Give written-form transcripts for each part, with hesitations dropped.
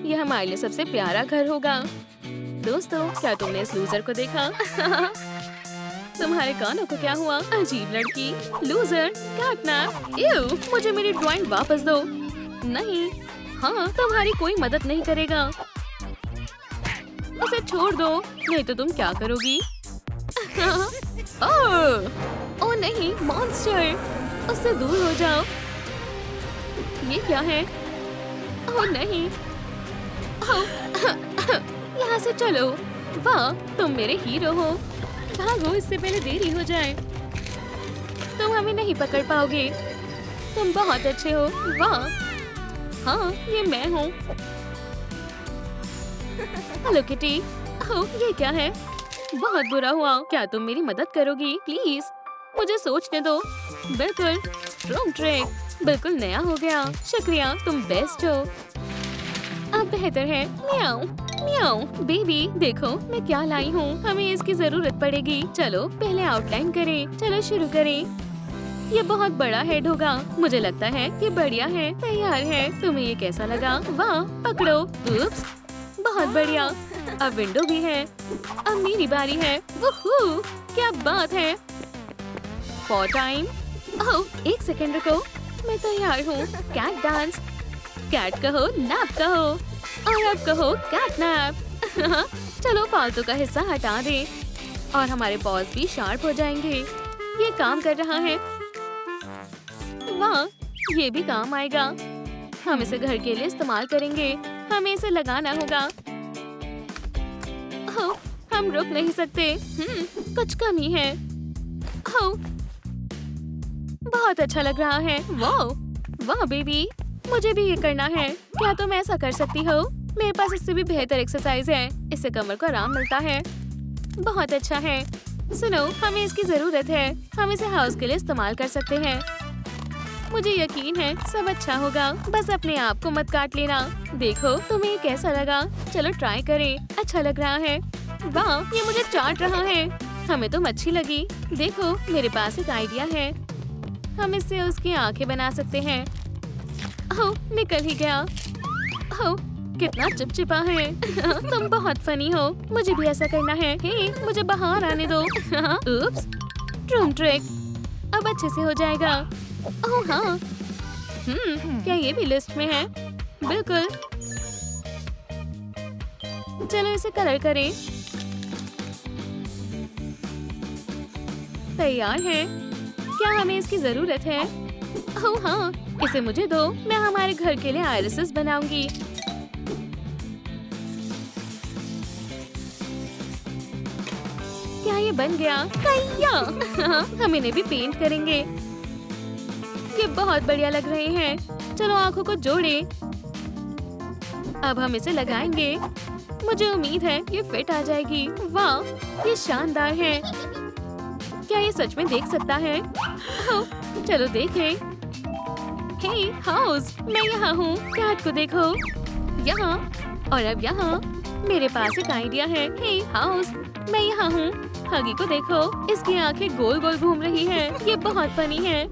ये हमारे लिए सबसे प्यारा घर होगा। दोस्तों, क्या तुमने इस लूजर को देखा? तुम्हारे कानों को क्या हुआ? अजीब लड़की, लूजर, कैटनैप। इव, मुझे मेरी ड्राइंग वापस दो। नहीं, हाँ, तुम्हारी कोई मदद नहीं करेगा। उसे छोड़ दो, नहीं तो तुम क्या करोगी? ओह नहीं, मॉन्स्टर, उससे दूर हो जाओ। ये क्या है? ओह नहीं, यहाँ से चलो। वाह, तुम मेरे हीरो हो। भागो, इससे पहले देरी हो जाए। तुम हमें नहीं पकड़ पाओगे। तुम बहुत अच्छे हो। वाह, हाँ, ये मैं हूँ। Hello kitty. ओह, ये क्या है? बहुत बुरा हुआ। क्या तुम मेरी मदद करोगी? प्लीज, मुझे सोचने दो। बिल्कुल, रूम ट्रिक बिल्कुल नया हो गया। शुक्रिया, तुम बेस्ट हो। अब बेहतर है। म्याऊ म्याऊ। बेबी, देखो मैं क्या लाई हूँ। हमें इसकी जरूरत पड़ेगी। चलो पहले आउटलाइन करें। चलो शुरू करें। ये बहुत बड़ा हेड होगा। मुझे लगता है ये बढ़िया है। तैयार है। तुम्हें ये कैसा लगा? वाह, पकड़ो। उप्स, बहुत बढ़िया। अब विंडो भी है। अब मेरी बारी है। वूहू, क्या बात है। For time. ओह, एक सेकंड रुको, मैं तैयार हूँ। Cat dance. कैट कहो, नैप कहो, और अब कहो कैटनैप। चलो फालतू का हिस्सा हटा दे और हमारे पॉज भी शार्प हो जाएंगे। ये काम कर रहा है। वाह, ये भी काम आएगा। हम इसे घर के लिए इस्तेमाल करेंगे। हमें इसे लगाना होगा। ओह, हम रुक नहीं सकते। कुछ कमी है। ओह, बहुत अच्छा लग रहा है। वाह वाह बेबी, मुझे भी ये करना है। क्या तुम ऐसा कर सकती हो? मेरे पास इससे भी बेहतर एक्सरसाइज है। इससे कमर को आराम मिलता है। बहुत अच्छा है। सुनो, हमें इसकी जरूरत है। हम इसे हाउस के लिए इस्तेमाल कर सकते हैं। मुझे यकीन है सब अच्छा होगा। बस अपने आप को मत काट लेना। देखो तुम्हें ये कैसा लगा? चलो ट्राई करें। अच्छा लग रहा है। वाह, ये मुझे चाट रहा है। हमें तुम अच्छी लगी। देखो मेरे पास एक आइडिया है। हम इससे उसकी आंखें बना सकते हैं। ओह, निकल ही गया। ओह, कितना चिपचिपा है। तुम बहुत फनी हो। मुझे भी ऐसा करना है। हे, मुझे बाहर आने दो। उप्स, रूम ट्रिक। अब अच्छे से हो जाएगा। ओह हाँ, क्या ये भी लिस्ट में है? बिल्कुल। चलो इसे कलर करें। तैयार है। क्या हमें इसकी जरूरत है? ओह हाँ, इसे मुझे दो। मैं हमारे घर के लिए आयरिसेस बनाऊंगी। क्या ये बन गया? कैया। हम इन्हें भी पेंट करेंगे। ये बहुत बढ़िया लग रहे हैं। चलो आंखों को जोड़ें। अब हम इसे लगाएंगे। मुझे उम्मीद है ये फिट आ जाएगी। वाह, ये शानदार है। क्या ये सच में देख सकता है? ओह, चलो देखें। हे हाउस, मैं यहाँ हूँ। कैट को देखो, यहाँ और अब यहाँ। मेरे पास एक आइडिया है। हे हाउस, मैं यहाँ हूँ। हगी को देखो, इसकी आंखें गोल गोल घूम रही हैं। ये बहुत फनी है।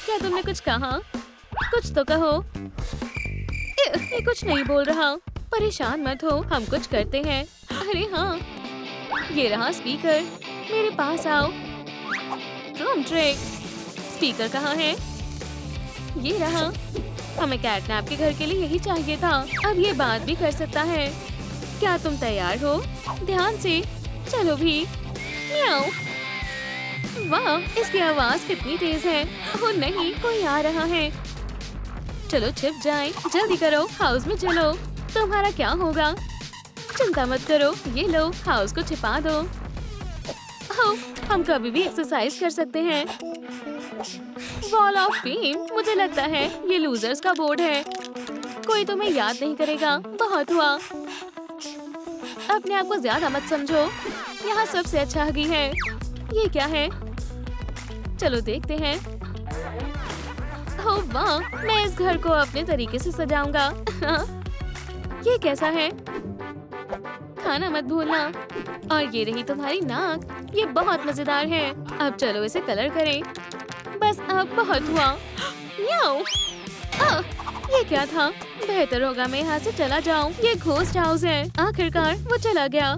क्या तुमने कुछ कहा? कुछ तो कहो। ये कुछ नहीं बोल रहा। परेशान मत हो, हम कुछ करते हैं। अरे हाँ, ये रहा स्पीकर। मेरे पास आओ। Room trick. स्पीकर कहाँ है? ये रहा। हमें कैटनैप के घर के लिए यही चाहिए था। अब ये बात भी कर सकता है। क्या तुम तैयार हो? ध्यान से चलो भी। म्याऊ। वाह, इसकी आवाज कितनी तेज है। ओह नहीं, कोई आ रहा है। चलो छिप जाएं। जल्दी करो, हाउस में चलो। तुम्हारा क्या होगा? चिंता मत करो, ये लो, हाउस को छिपा दो। ओह, हम कभी भी एक्सरसाइज कर सकते हैं। Wall of fame. मुझे लगता है ये लूजर्स का बोर्ड है। कोई तुम्हें याद नहीं करेगा। बहुत हुआ। अपने आप को ज्यादा मत समझो। यहाँ सबसे अच्छा हगी है। ये क्या है? चलो देखते हैं। ओह वाह, मैं इस घर को अपने तरीके से सजाऊंगा। ये कैसा है? खाना मत भूलना। और ये रही तुम्हारी नाक। ये बहुत मजेदार है। अब चलो इसे कलर करें। बस अब बहुत हुआ। म्याऊ। ये क्या था? बेहतर होगा मैं यहाँ से चला जाऊँ। ये घोस्ट हाउस है। आखिरकार वो चला गया।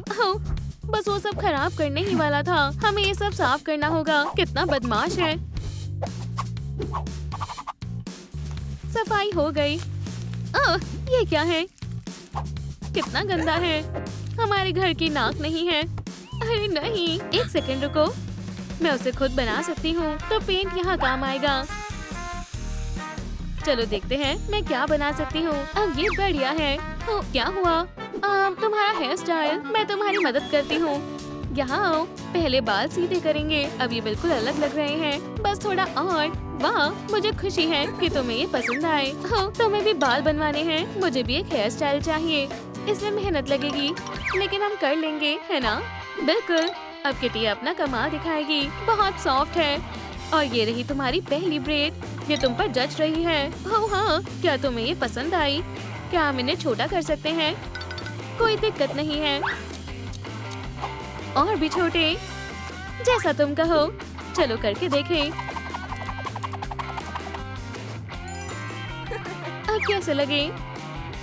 बस वो सब खराब करने ही वाला था। हमें ये सब साफ करना होगा। कितना बदमाश है। सफाई हो गई। ये क्या है? कितना गंदा है। हमारे घर की नाक नहीं है। अरे नहीं, एक सेकंड रुको। मैं उसे खुद बना सकती हूँ तो पेंट यहाँ काम आएगा। चलो देखते हैं मैं क्या बना सकती हूँ। अब ये बढ़िया है। क्या हुआ? तुम्हारा हेयर स्टाइल। मैं तुम्हारी मदद करती हूँ। यहाँ आओ। पहले बाल सीधे करेंगे। अब ये बिल्कुल अलग लग रहे हैं। बस थोड़ा और। वाह, मुझे खुशी है कि तुम्हें ये पसंद आए। तुम्हें भी बाल बनवाने हैं। मुझे भी एक हेयर स्टाइल चाहिए। इसमें मेहनत लगेगी लेकिन हम कर लेंगे, है ना? बिल्कुल। अब किटी अपना कमाल दिखाएगी। बहुत सॉफ्ट है। और ये रही तुम्हारी पहली ब्रेड। ये तुम पर जच रही है। हाँ, क्या तुम्हें ये पसंद आई? क्या हम इन्हें छोटा कर सकते हैं? कोई दिक्कत नहीं है। और भी छोटे, जैसा तुम कहो। चलो करके देखें। अब कैसे लगे?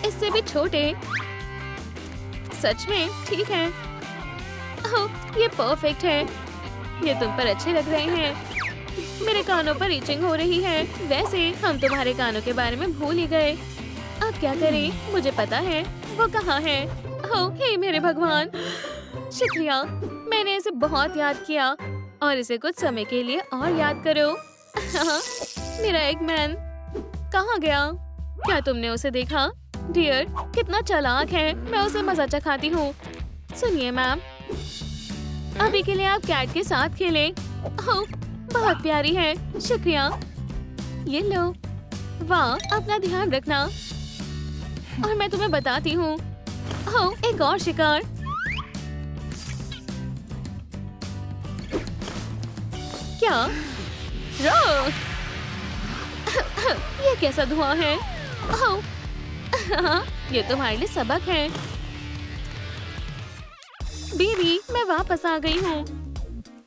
इससे भी छोटे। सच में ठीक है। ये परफेक्ट है। ये तुम पर अच्छे लग रहे हैं। मेरे कानों पर इचिंग हो रही है। वैसे हम तुम्हारे कानों के बारे में भूल ही गए। अब क्या करें? मुझे पता है वो कहाँ है। हे मेरे भगवान, शुक्रिया। मैंने इसे बहुत याद किया और इसे कुछ समय के लिए और याद करो। मेरा एगमैन कहाँ गया? क्या तुमने उसे देखा? डियर, कितना चालाक है। मैं उसे मजा चखाती हूँ। सुनिए मैम, अभी के लिए आप कैट के साथ खेलें। बहुत प्यारी है। शुक्रिया। ये लो। वाह, अपना ध्यान रखना। और मैं तुम्हें बताती हूँ। एक और शिकार। क्या? ये कैसा धुआं है? ये तुम्हारे लिए सबक है। बेबी, मैं वापस आ गई हूँ।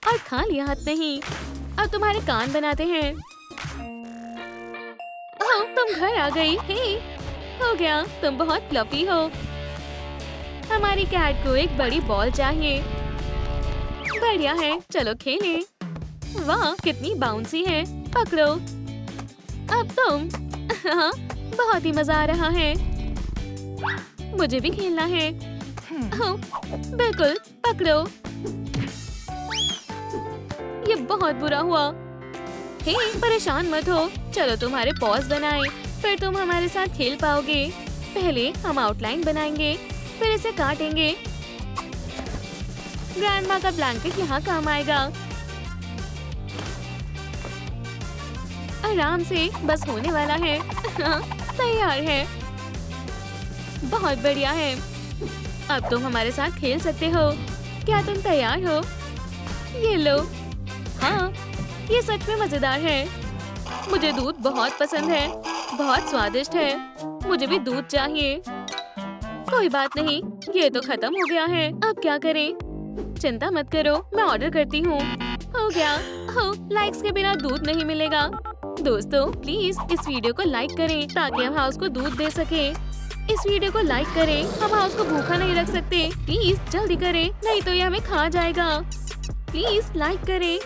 और खाली हाथ नहीं। अब तुम्हारे कान बनाते हैं। तुम घर आ गई। हे, हो गया। तुम बहुत फ्लफी हो। हमारी कैट को एक बड़ी बॉल चाहिए। बढ़िया है, चलो खेलें। वाह, कितनी बाउंसी है। पकड़ो। अब तुम। बहुत ही मजा आ रहा है। मुझे भी खेलना है। बिल्कुल, पकड़ो। ये बहुत बुरा हुआ। हे, परेशान मत हो। चलो तुम्हारे पॉज बनाएं, फिर तुम हमारे साथ खेल पाओगे। पहले हम आउटलाइन बनाएंगे, फिर इसे काटेंगे। ग्रैंडमा का ब्लैंकेट यहाँ काम आएगा। आराम से, बस होने वाला है। तैयार है। बहुत बढ़िया है। अब तुम हमारे साथ खेल सकते हो। क्या तुम तैयार हो? ये लो। हाँ, ये सच में मजेदार है। मुझे दूध बहुत पसंद है। बहुत स्वादिष्ट है। मुझे भी दूध चाहिए। कोई बात नहीं, ये तो खत्म हो गया है। अब क्या करें? चिंता मत करो, मैं ऑर्डर करती हूँ। हो गया। लाइक्स के बिना दूध नहीं मिलेगा। दोस्तों, प्लीज इस वीडियो को लाइक करें ताकि हम हाउस को दूध दे सके। इस वीडियो को लाइक करें। हम हाउस को भूखा नहीं रख सकते। प्लीज जल्दी करें, नहीं तो ये हमें खा जाएगा। प्लीज लाइक करें।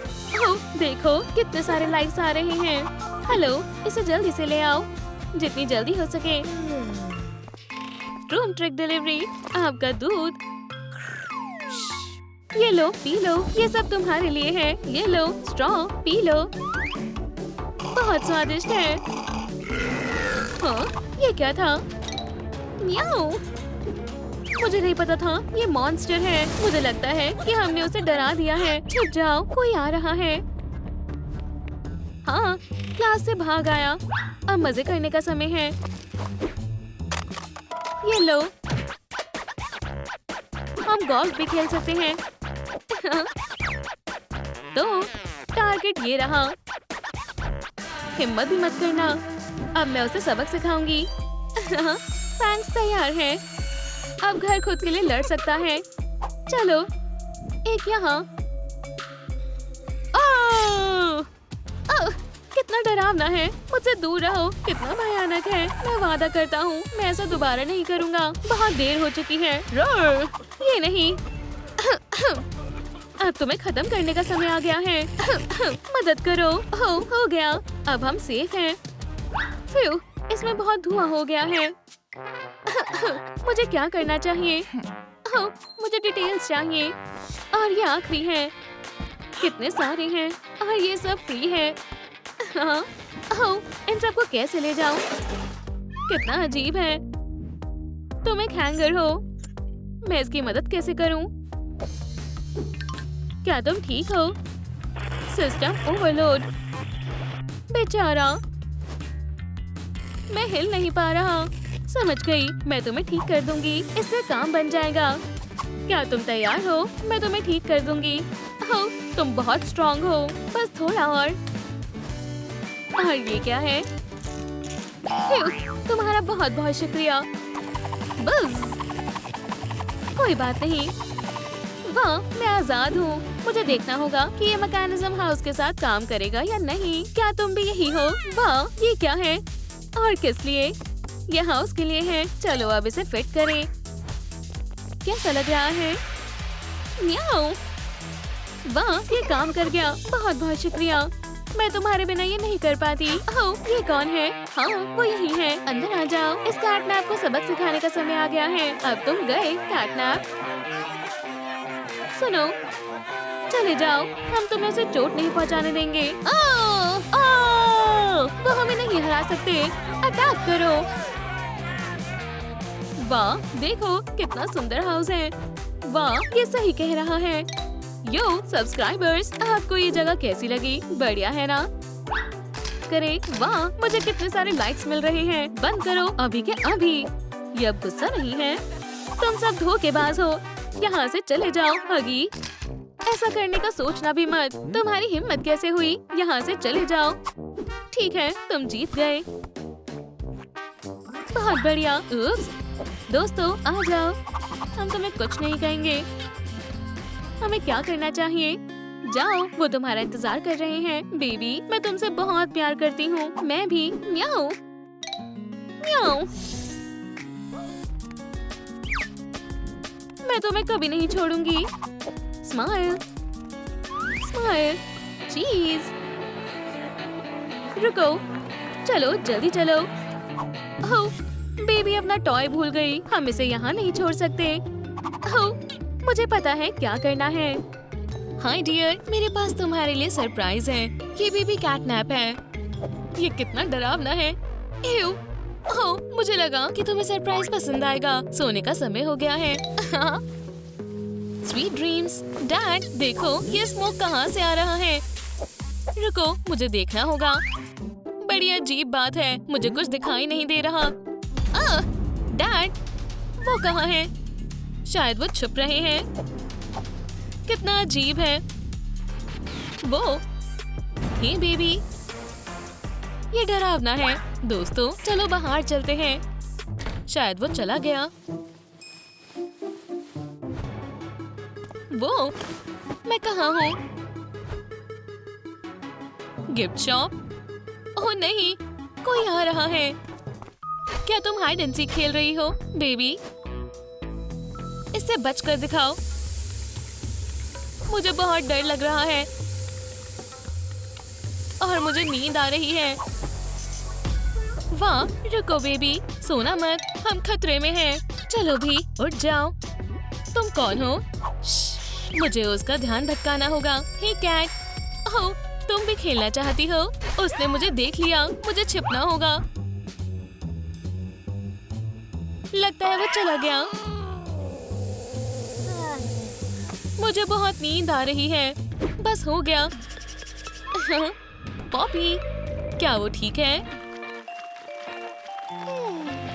देखो कितने सारे लाइक्स आ रहे हैं। हेलो, इसे जल्दी से ले आओ, जितनी जल्दी हो सके। Room trick delivery. आपका दूध। ये लो, पी लो। ये सब तुम्हारे लिए है। ये लो, स्ट्रॉ, पी लो। बहुत स्वादिष्ट है। ये क्या था? म्याऊ। मुझे नहीं पता था ये मॉन्स्टर है। मुझे लगता है कि हमने उसे डरा दिया है। छुप जाओ, कोई आ रहा है। हाँ, क्लास से भाग आया। अब मजे करने का समय है। ये लो। हम गोल्फ भी खेल सकते हैं। तो टारगेट ये रहा। हिम्मत भी मत करना। अब मैं उसे सबक सिखाऊंगी। थैंक्स, तैयार है। अब घर खुद के लिए लड़ सकता है। चलो, एक यहाँ। कितना डरावना है, मुझसे दूर रहो। कितना भयानक है। मैं वादा करता हूँ मैं ऐसा दोबारा नहीं करूँगा। बहुत देर हो चुकी है। रोर, ये नहीं। अब तुम्हें खत्म करने का समय आ गया है। मदद करो। हो गया। अब हम सेफ हैं। फ्यू, इसमें बहुत धुआं हो गया है। मुझे क्या करना चाहिए? मुझे डिटेल्स चाहिए। और ये आखिरी है। कितने सारे हैं और ये सब फ्री है। हाँ, इन सबको कैसे ले जाऊं? कितना अजीब है। तुम एक हैंगर हो। मैं इसकी मदद कैसे करूं? क्या तुम ठीक हो? System overload. बेचारा, मैं हिल नहीं पा रहा। समझ गई, मैं तुम्हें ठीक कर दूंगी। इससे काम बन जाएगा। क्या तुम तैयार हो? मैं तुम्हें ठीक कर दूंगी। हो, तुम बहुत स्ट्रॉन्ग हो। बस थोड़ा और ये क्या है? तुम्हारा बहुत बहुत शुक्रिया। बस कोई बात नहीं। वाह, मैं आजाद हूँ। मुझे देखना होगा कि ये मैकेनिज्म हाउस के साथ काम करेगा या नहीं। क्या तुम भी यही हो? वाह, ये क्या है और किस लिए? ये हाउस के लिए है। चलो अब इसे फिट करें। कैसा लग रहा है? म्याऊ। वाह, ये काम कर गया। बहुत बहुत शुक्रिया। मैं तुम्हारे बिना ये नहीं कर पाती। ओह, ये कौन है? हाँ, वो यही है। अंदर आ जाओ। इस कैटनैप को सबक सिखाने का समय आ गया है। अब तुम गए कैटनैप। सुनो, चले जाओ। हम तुम्हें उसे चोट नहीं पहुंचाने देंगे। वो हमें नहीं हरा सकते। अटैक करो। वाह, देखो कितना सुंदर हाउस है। वाह, ये सही कह रहा है। यो सब्सक्राइबर्स, आपको ये जगह कैसी लगी? बढ़िया है ना? करे। वाह, मुझे कितने सारे लाइक्स मिल रहे हैं। बंद करो अभी के अभी। ये अब गुस्सा नहीं है। तुम सब धोखेबाज हो। यहाँ से चले जाओ। हगी, ऐसा करने का सोचना भी मत। तुम्हारी हिम्मत कैसे हुई? यहाँ से चले जाओ। ठीक है, तुम जीत गए। बहुत बढ़िया। उप्स, दोस्तों आ जाओ। हम तुम्हें कुछ नहीं कहेंगे। हमें क्या करना चाहिए? जाओ, वो तुम्हारा इंतजार कर रहे हैं। बेबी, मैं तुमसे बहुत प्यार करती हूँ। मैं भी। म्याऊ म्याऊ। मैं तुम्हें कभी नहीं छोड़ूंगी। Smile smile. चीज। रुको, चलो जल्दी चलो। ओह, बेबी अपना टॉय भूल गई। हम इसे यहाँ नहीं छोड़ सकते। ओह, मुझे पता है क्या करना है। हाय डियर, मेरे पास तुम्हारे लिए सरप्राइज है। ये बेबी कैटनैप है। ये कितना डरावना है। एव, ओह, मुझे लगा कि तुम्हें सरप्राइज पसंद आएगा। सोने का समय हो गया है। Sweet dreams. डैड, देखो ये स्मोक कहाँ से आ रहा है। रुको, मुझे देखना होगा। बड़ी अजीब बात है, मुझे कुछ दिखाई नहीं दे रहा। डैड, वो कहाँ है? शायद वो छुप रहे हैं। कितना अजीब है वो। हे बेबी, ये डरावना है। दोस्तों चलो बाहर चलते हैं। शायद वो चला गया। वो, मैं कहाँ हूँ? Gift shop. ओह नहीं, कोई आ रहा है। क्या तुम हाइड एंड सीक खेल रही हो? बेबी, इससे बचकर दिखाओ। मुझे बहुत डर लग रहा है और मुझे नींद आ रही है। वाह, रुको बेबी, सोना मत, हम खतरे में हैं। चलो भी, उठ जाओ। तुम कौन हो? मुझे उसका ध्यान भटकाना होगा। हे कैट, ओह, तुम भी खेलना चाहती हो? उसने मुझे देख लिया। मुझे छिपना होगा। लगता है वो चला गया। मुझे बहुत नींद आ रही है। बस हो गया। पॉपी, क्या वो ठीक है?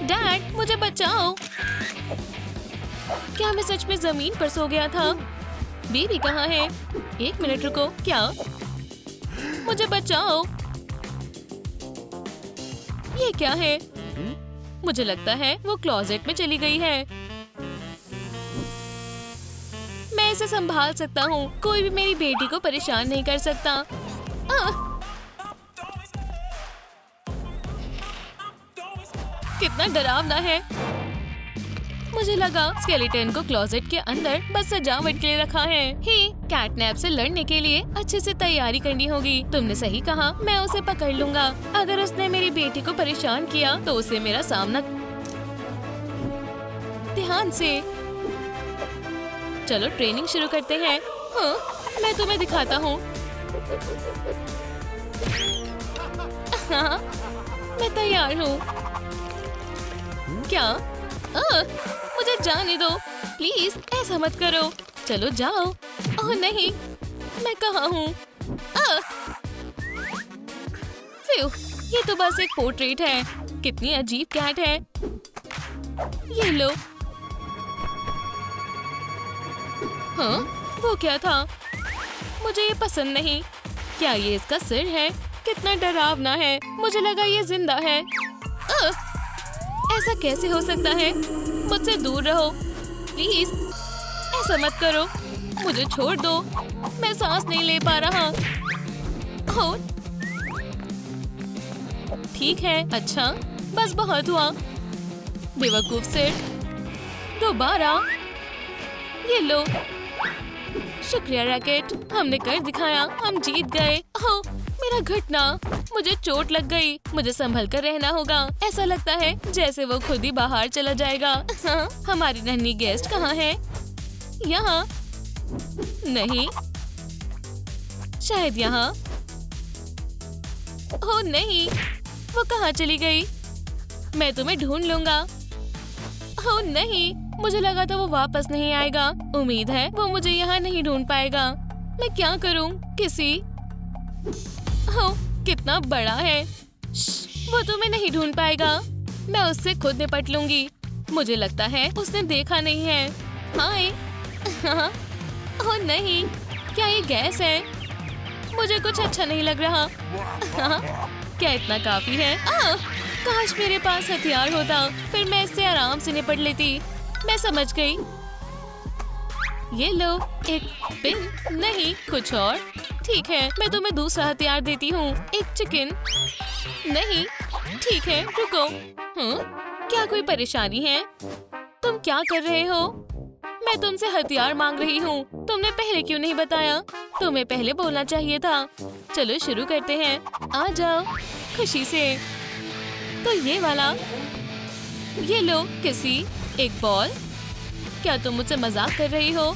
डैड, मुझे बचाओ। क्या मैं सच में जमीन पर सो गया था? बेबी कहाँ है? एक मिनट रुको। क्या? मुझे बचाओ। ये क्या है? मुझे लगता है वो क्लोजेट में चली गई है। मैं इसे संभाल सकता हूँ। कोई भी मेरी बेटी को परेशान नहीं कर सकता। कितना डरावना है। मुझे लगा स्केलेटन को क्लोजेट के अंदर बस सजावट के लिए रखा है। हे, कैटनैप से लड़ने के लिए अच्छे से तैयारी करनी होगी। तुमने सही कहा, मैं उसे पकड़ लूंगा। अगर उसने मेरी बेटी को परेशान किया तो उसे मेरा सामना। ध्यान से। चलो ट्रेनिंग शुरू करते हैं। हाँ, मैं तुम्हें दिखाता हूँ। हाँ, मैं तैयार हूँ। क्या? मुझे जाने दो प्लीज, ऐसा मत करो। चलो जाओ। ओह नहीं, मैं कहाँ हूँ? ये तो बस एक पोर्ट्रेट है। कितनी अजीब कैट है। ये लो। हाँ, वो क्या था? मुझे ये पसंद नहीं। क्या ये इसका सिर है? कितना डरावना है। मुझे लगा ये जिंदा है। ऐसा कैसे हो सकता है? मुझसे दूर रहो प्लीज, ऐसा मत करो। मुझे छोड़ दो, मैं सांस नहीं ले पा रहा। ओह, ठीक है, अच्छा, बस बहुत हुआ। बेवकूफ सिर। दोबारा। ये लो। शुक्रिया रैकेट, हमने कर दिखाया। हम जीत गए। ओह, मेरा घुटना। मुझे चोट लग गई। मुझे संभल कर रहना होगा। ऐसा लगता है जैसे वो खुद ही बाहर चला जाएगा। हाँ, हमारी नन्ही गेस्ट कहाँ है? यहाँ नहीं, शायद यहाँ। ओह नहीं, वो कहाँ चली गई? मैं तुम्हें ढूंढ लूंगा। ओह नहीं, मुझे लगा था वो वापस नहीं आएगा। उम्मीद है वो मुझे यहाँ नहीं ढूंढ पाएगा। मैं क्या करूँ? किसी। ओह, कितना बड़ा है। वो तुम्हें नहीं ढूंढ पाएगा। मैं उससे खुद निपट लूंगी। मुझे लगता है उसने देखा नहीं है। हाय। हाँ। ओह नहीं, क्या ये गैस है? मुझे कुछ अच्छा नहीं लग रहा। हाँ, क्या इतना काफी है? काश मेरे पास हथियार होता, फिर मैं इससे आराम से निपट लेती। मैं समझ गई। ये लो, एक पिन। नहीं, कुछ और। ठीक है, मैं तुम्हें दूसरा हथियार देती हूँ। एक चिकन। नहीं, ठीक है, रुको। क्या कोई परेशानी है? तुम क्या कर रहे हो? मैं तुमसे हथियार मांग रही हूँ। तुमने पहले क्यों नहीं बताया? तुम्हें पहले बोलना चाहिए था। चलो शुरू करते हैं। आ जाओ खुशी से। तो ये वाला। ये लो किसी। एक बॉल। क्या तुम मुझसे मजाक कर रही हो?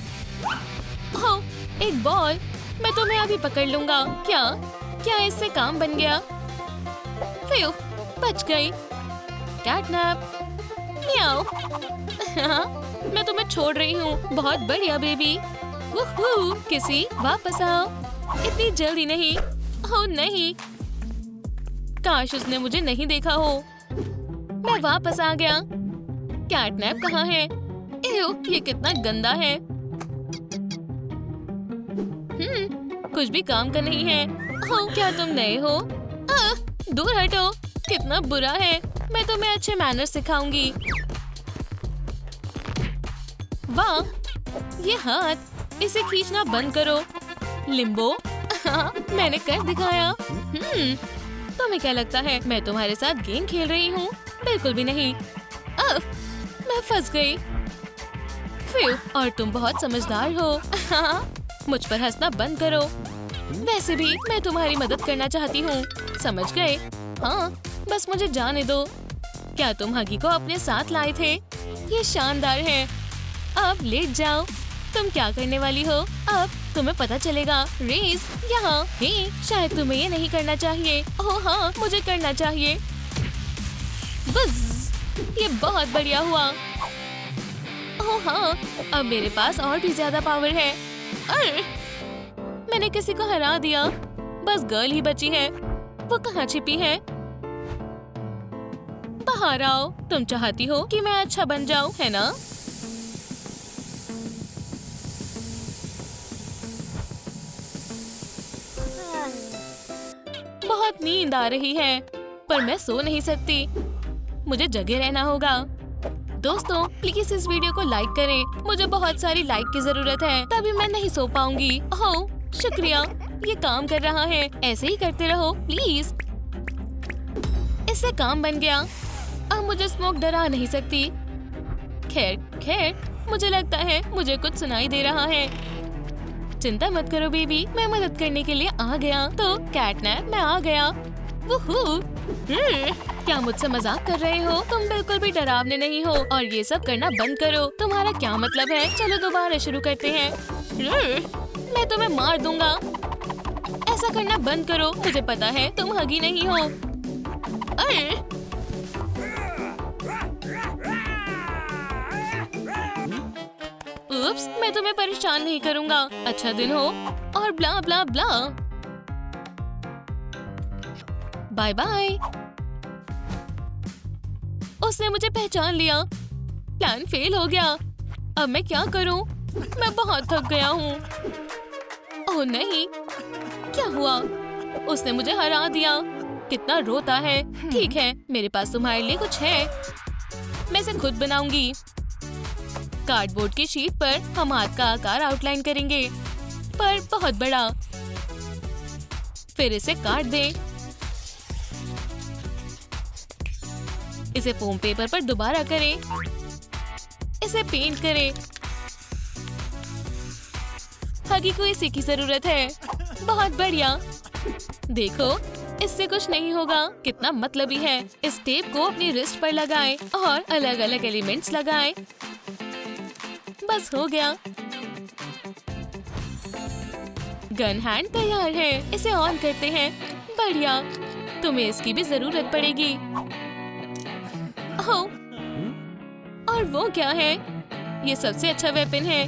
हाँ, एक बॉल। मैं तुम्हें अभी पकड़ लूंगा। क्या इससे काम बन गया? फिर बच गई। कैटनैप। म्याऊ। हाँ, मैं तुम्हें छोड़ रही हूँ। बहुत बढ़िया बेबी। वूहू, किसी वापस आओ। इतनी जल्दी नहीं। ओह नहीं, काश उसने मुझे नहीं देखा हो। मैं वापस आ गया। कैटनैप कहाँ है? ये कितना गंदा है। कुछ भी काम का नहीं है। ओह, क्या तुम नए हो? दूर हटो। कितना बुरा है। मैं तुम्हें अच्छे मैनर्स सिखाऊंगी। वाह, ये हाथ। इसे खींचना बंद करो। लिम्बो। हाँ, मैंने कर दिखाया। तुम्हें क्या लगता है मैं तुम्हारे साथ गेम खेल रही हूँ? बिल्कुल भी नहीं। मैं फंस गई। और तुम बहुत समझदार हो। हाँ, मुझ पर हंसना बंद करो। वैसे भी मैं तुम्हारी मदद करना चाहती हूँ। समझ गए? हाँ, बस मुझे जाने दो। क्या तुम हगी को अपने साथ लाए थे? ये शानदार है। अब लेट जाओ। तुम क्या करने वाली हो? अब तुम्हें पता चलेगा। रेस यहाँ। हे, शायद तुम्हें ये नहीं करना चाहिए। ओह हाँ, मुझे करना चाहिए। बस, ये बहुत बढ़िया हुआ। ओह हाँ, अब मेरे पास और भी ज्यादा पावर है। अरे, मैंने किसी को हरा दिया। बस गर्ल ही बची है। वो कहाँ छिपी है? बाहर आओ। तुम चाहती हो कि मैं अच्छा बन जाऊं, है ना? बहुत नींद आ रही है, पर मैं सो नहीं सकती। मुझे जगे रहना होगा। दोस्तों, प्लीज इस वीडियो को लाइक करें। मुझे बहुत सारी लाइक की जरूरत है, तभी मैं नहीं सो पाऊंगी। ओह, शुक्रिया, ये काम कर रहा है। ऐसे ही करते रहो प्लीज। इससे काम बन गया। अब मुझे स्मोक डरा नहीं सकती। खैर खैर, मुझे लगता है मुझे कुछ सुनाई दे रहा है। चिंता मत करो बेबी, मैं मदद करने के लिए आ गया। तो कैटनैप, मैं आ गया। वूहू! क्या मुझसे मजाक कर रहे हो? तुम बिल्कुल भी डरावने नहीं हो और ये सब करना बंद करो। तुम्हारा क्या मतलब है? चलो दोबारा शुरू करते हैं। मैं तुम्हें मार दूंगा। ऐसा करना बंद करो, मुझे पता है तुम हगी नहीं हो। उप्स, मैं तुम्हें परेशान नहीं करूंगा। अच्छा दिन हो और ब्ला ब्ला ब्ला। Bye bye. उसने मुझे पहचान लिया। प्लान फेल हो गया। अब मैं क्या करूं? मैं बहुत थक गया हूँ। ओह नहीं, क्या हुआ? उसने मुझे हरा दिया। कितना रोता है। ठीक है, मेरे पास तुम्हारे लिए कुछ है। मैं इसे खुद बनाऊंगी। कार्डबोर्ड की शीट पर हम हाथ का आकार आउटलाइन करेंगे, पर बहुत बड़ा। फिर इसे काट दें। इसे फोम पेपर पर दोबारा करें। इसे पेंट करें। हगी को इसी की जरूरत है। बहुत बढ़िया। देखो, इससे कुछ नहीं होगा। कितना मतलबी है। इस टेप को अपनी रिस्ट पर लगाएं और अलग अलग एलिमेंट्स लगाएं। बस हो गया। गन हैंड तैयार है। इसे ऑन करते हैं। बढ़िया। तुम्हें इसकी भी जरूरत पड़ेगी। ओह, और वो क्या है? ये सबसे अच्छा वेपन है।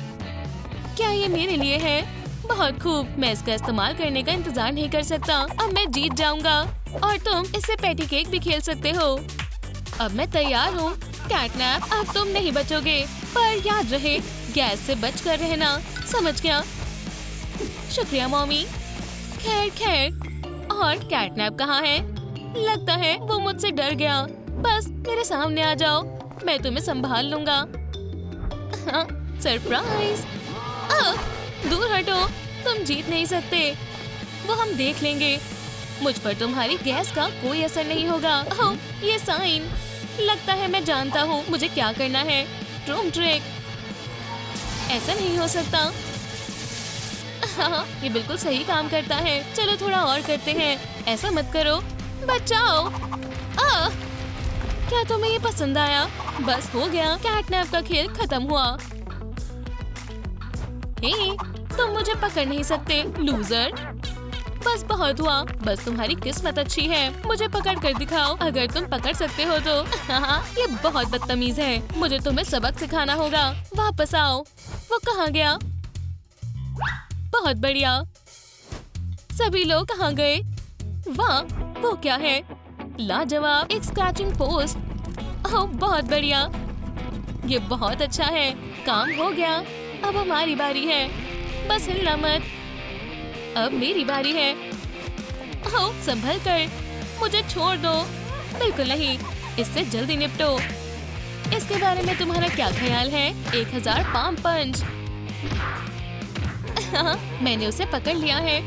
क्या ये मेरे लिए है? बहुत खूब। मैं इसका इस्तेमाल करने का इंतजार नहीं कर सकता। अब मैं जीत जाऊंगा और तुम इससे पैटी केक भी खेल सकते हो। अब मैं तैयार हूँ। कैटनैप, अब तुम नहीं बचोगे, पर याद रहे गैस से बच कर रहना। समझ गया? शुक्रिया मॉमी। खैर खैर, और कैटनैप कहाँ है? लगता है वो मुझसे डर गया। बस मेरे सामने आ जाओ, मैं तुम्हें संभाल लूंगा। हाँ, सरप्राइज। दूर हटो, तुम जीत नहीं सकते। वो हम देख लेंगे। मुझ पर तुम्हारी गैस का कोई असर नहीं होगा। ओह, ये साइन। लगता है मैं जानता हूँ मुझे क्या करना है। Room trick. ऐसा नहीं हो सकता। हाँ, ये बिल्कुल सही काम करता है। चलो थोड़ा और करते हैं। ऐसा मत करो। बचाओ। क्या तुम्हें ये पसंद आया? बस हो गया। कैटनैप का खेल खत्म हुआ। हे, तुम मुझे पकड़ नहीं सकते, लूजर। बस बहुत हुआ। बस तुम्हारी किस्मत अच्छी है। मुझे पकड़ कर दिखाओ, अगर तुम पकड़ सकते हो तो। ये बहुत बदतमीज है। मुझे तुम्हें सबक सिखाना होगा। वापस आओ। वो कहाँ गया? बहुत बढ़िया। सभी लोग कहाँ गए? वाह, वो क्या है? लाजवाब, एक स्क्रैचिंग पोस्ट। ओह, बहुत बढ़िया। ये बहुत अच्छा है। काम हो गया। अब हमारी बारी है। बस हिलना मत। अब मेरी बारी है। ओह, संभल कर। मुझे छोड़ दो। बिल्कुल नहीं, इससे जल्दी निपटो। इसके बारे में तुम्हारा क्या ख्याल है? 1000 पाम पंच। मैंने उसे पकड़ लिया है।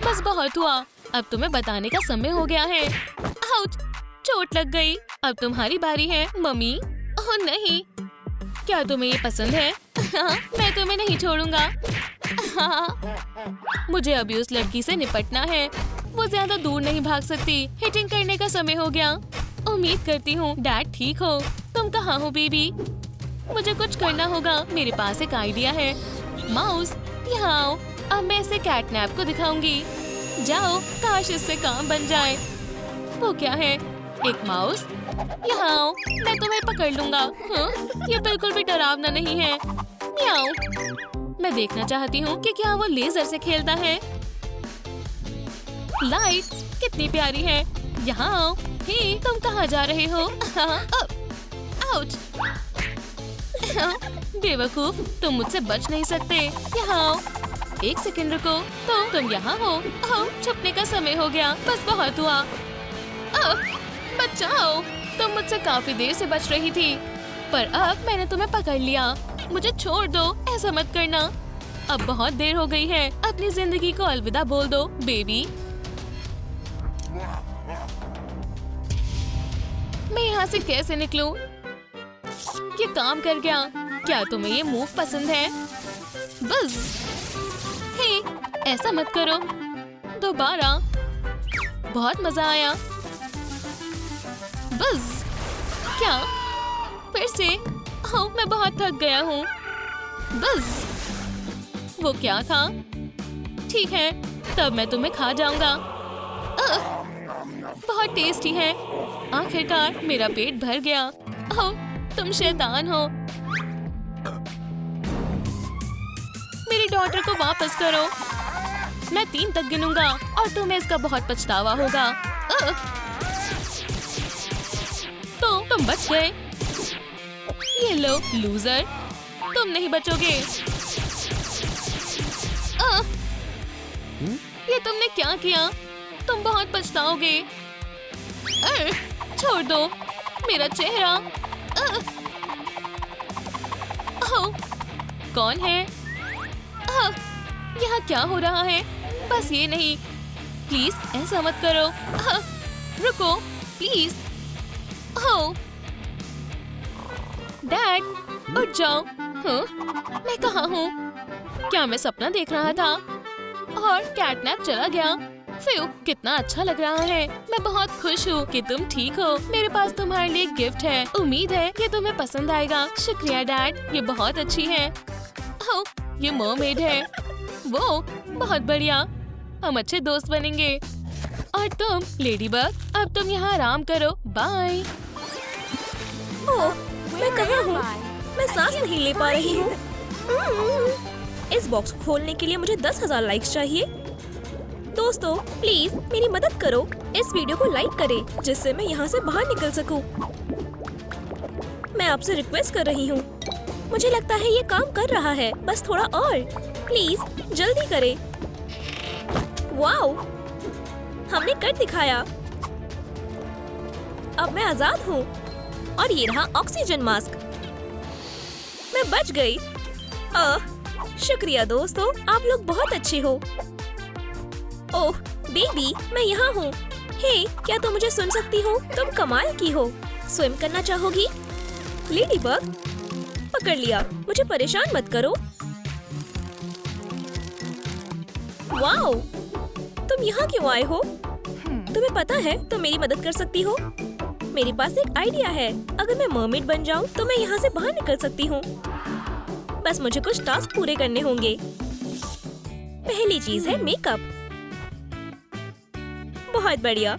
बस बहुत हुआ। अब तुम्हें बताने का समय हो गया है। आउच, चोट लग गई। अब तुम्हारी बारी है, मम्मी। ओह नहीं, क्या तुम्हें ये पसंद है? मैं तुम्हें नहीं छोड़ूंगा। मुझे अभी उस लड़की से निपटना है। वो ज्यादा दूर नहीं भाग सकती। हिटिंग करने का समय हो गया। उम्मीद करती हूँ डैड ठीक हो। तुम कहाँ हो बेबी? मुझे कुछ करना होगा। मेरे पास एक आइडिया है। माउस, यहाँ आओ। अब मैं इसे कैटनैप को दिखाऊंगी। जाओ, काश इससे काम बन जाए। वो क्या है? एक माउस। यहाँ आओ, मैं तुम्हें पकड़ लूंगा। ये बिल्कुल भी डरावना नहीं है। म्याऊ। मैं देखना चाहती हूँ कि क्या वो लेजर से खेलता है। लाइट कितनी प्यारी है। यहाँ आओ। हे, तुम कहाँ जा रहे हो? आउच। बेवकूफ, तुम मुझसे बच नहीं सकते। यहाँ आओ। एक सेकंड रुको। तुम यहाँ हो? छुपने का समय हो गया। बस बहुत हुआ। बचाओ। तुम मुझसे काफी देर से बच रही थी, पर अब मैंने तुम्हें पकड़ लिया। मुझे छोड़ दो। ऐसा मत करना। अब बहुत देर हो गई है। अपनी जिंदगी को अलविदा बोल दो, बेबी। मैं यहाँ से कैसे निकलूं? ये काम कर गया। क्या तुम्हें ये मूव पसंद है? बस हे, ऐसा मत करो। दोबारा। बहुत मजा आया। बस क्या? फिर से? हाँ, मैं बहुत थक गया हूँ। बस वो क्या था? ठीक है, तब मैं तुम्हें खा जाऊंगा। बहुत टेस्टी है। आखिरकार मेरा पेट भर गया। ओह, तुम शैतान हो। मेरी डॉटर को वापस करो। मैं 3 तक गिनूंगा और तुम्हें इसका बहुत पछतावा होगा। तो तुम बच गए। ये लो लूजर, तुम नहीं बचोगे। ये तुमने क्या किया? तुम बहुत पछताओगे। छोड़ दो मेरा चेहरा। कौन है? यहाँ क्या हो रहा है? बस ये नहीं, प्लीज ऐसा मत करो। रुको प्लीज। डैड, उठ जाओ। मैं कहाँ हूँ? क्या मैं सपना देख रहा था और कैटनैप चला गया? फिर कितना अच्छा लग रहा है। मैं बहुत खुश हूँ कि तुम ठीक हो। मेरे पास तुम्हारे लिए गिफ्ट है। उम्मीद है ये तुम्हें पसंद आएगा। शुक्रिया डैड, ये बहुत अच्छी है। ये मरमेड है। वो बहुत बढ़िया, हम अच्छे दोस्त बनेंगे। और तुम लेडीबग, अब तुम यहाँ आराम करो। बाय। ओह, मैं कहाँ हूँ? मैं सांस नहीं ले पा रही हूँ। इस बॉक्स को खोलने के लिए मुझे 10,000 लाइक्स चाहिए। दोस्तों प्लीज मेरी मदद करो। इस वीडियो को लाइक करें जिससे मैं यहाँ से बाहर निकल सकूं। मैं आपसे रिक्वेस्ट कर रही हूँ। मुझे लगता है ये काम कर रहा है। बस थोड़ा और, प्लीज जल्दी करें। वाओ, हमने कर दिखाया। अब मैं आजाद हूँ। और ये रहा ऑक्सीजन मास्क। मैं बच गई। शुक्रिया दोस्तों, आप लोग बहुत अच्छे हो। ओह बेबी, मैं यहाँ हूँ। हे, क्या तुम मुझे सुन सकती हो? तुम कमाल की हो। स्विम करना चाहोगी? लेडीबग, पकड़ लिया। मुझे परेशान मत करो। वाओ, तुम यहाँ क्यों आए हो? तुम्हें पता है तुम मेरी मदद कर सकती हो। मेरे पास एक आइडिया है। अगर मैं मरमेड बन जाऊँ तो मैं यहाँ से बाहर निकल सकती हूँ। बस मुझे कुछ टास्क पूरे करने होंगे। पहली चीज है मेकअप। बहुत बढ़िया।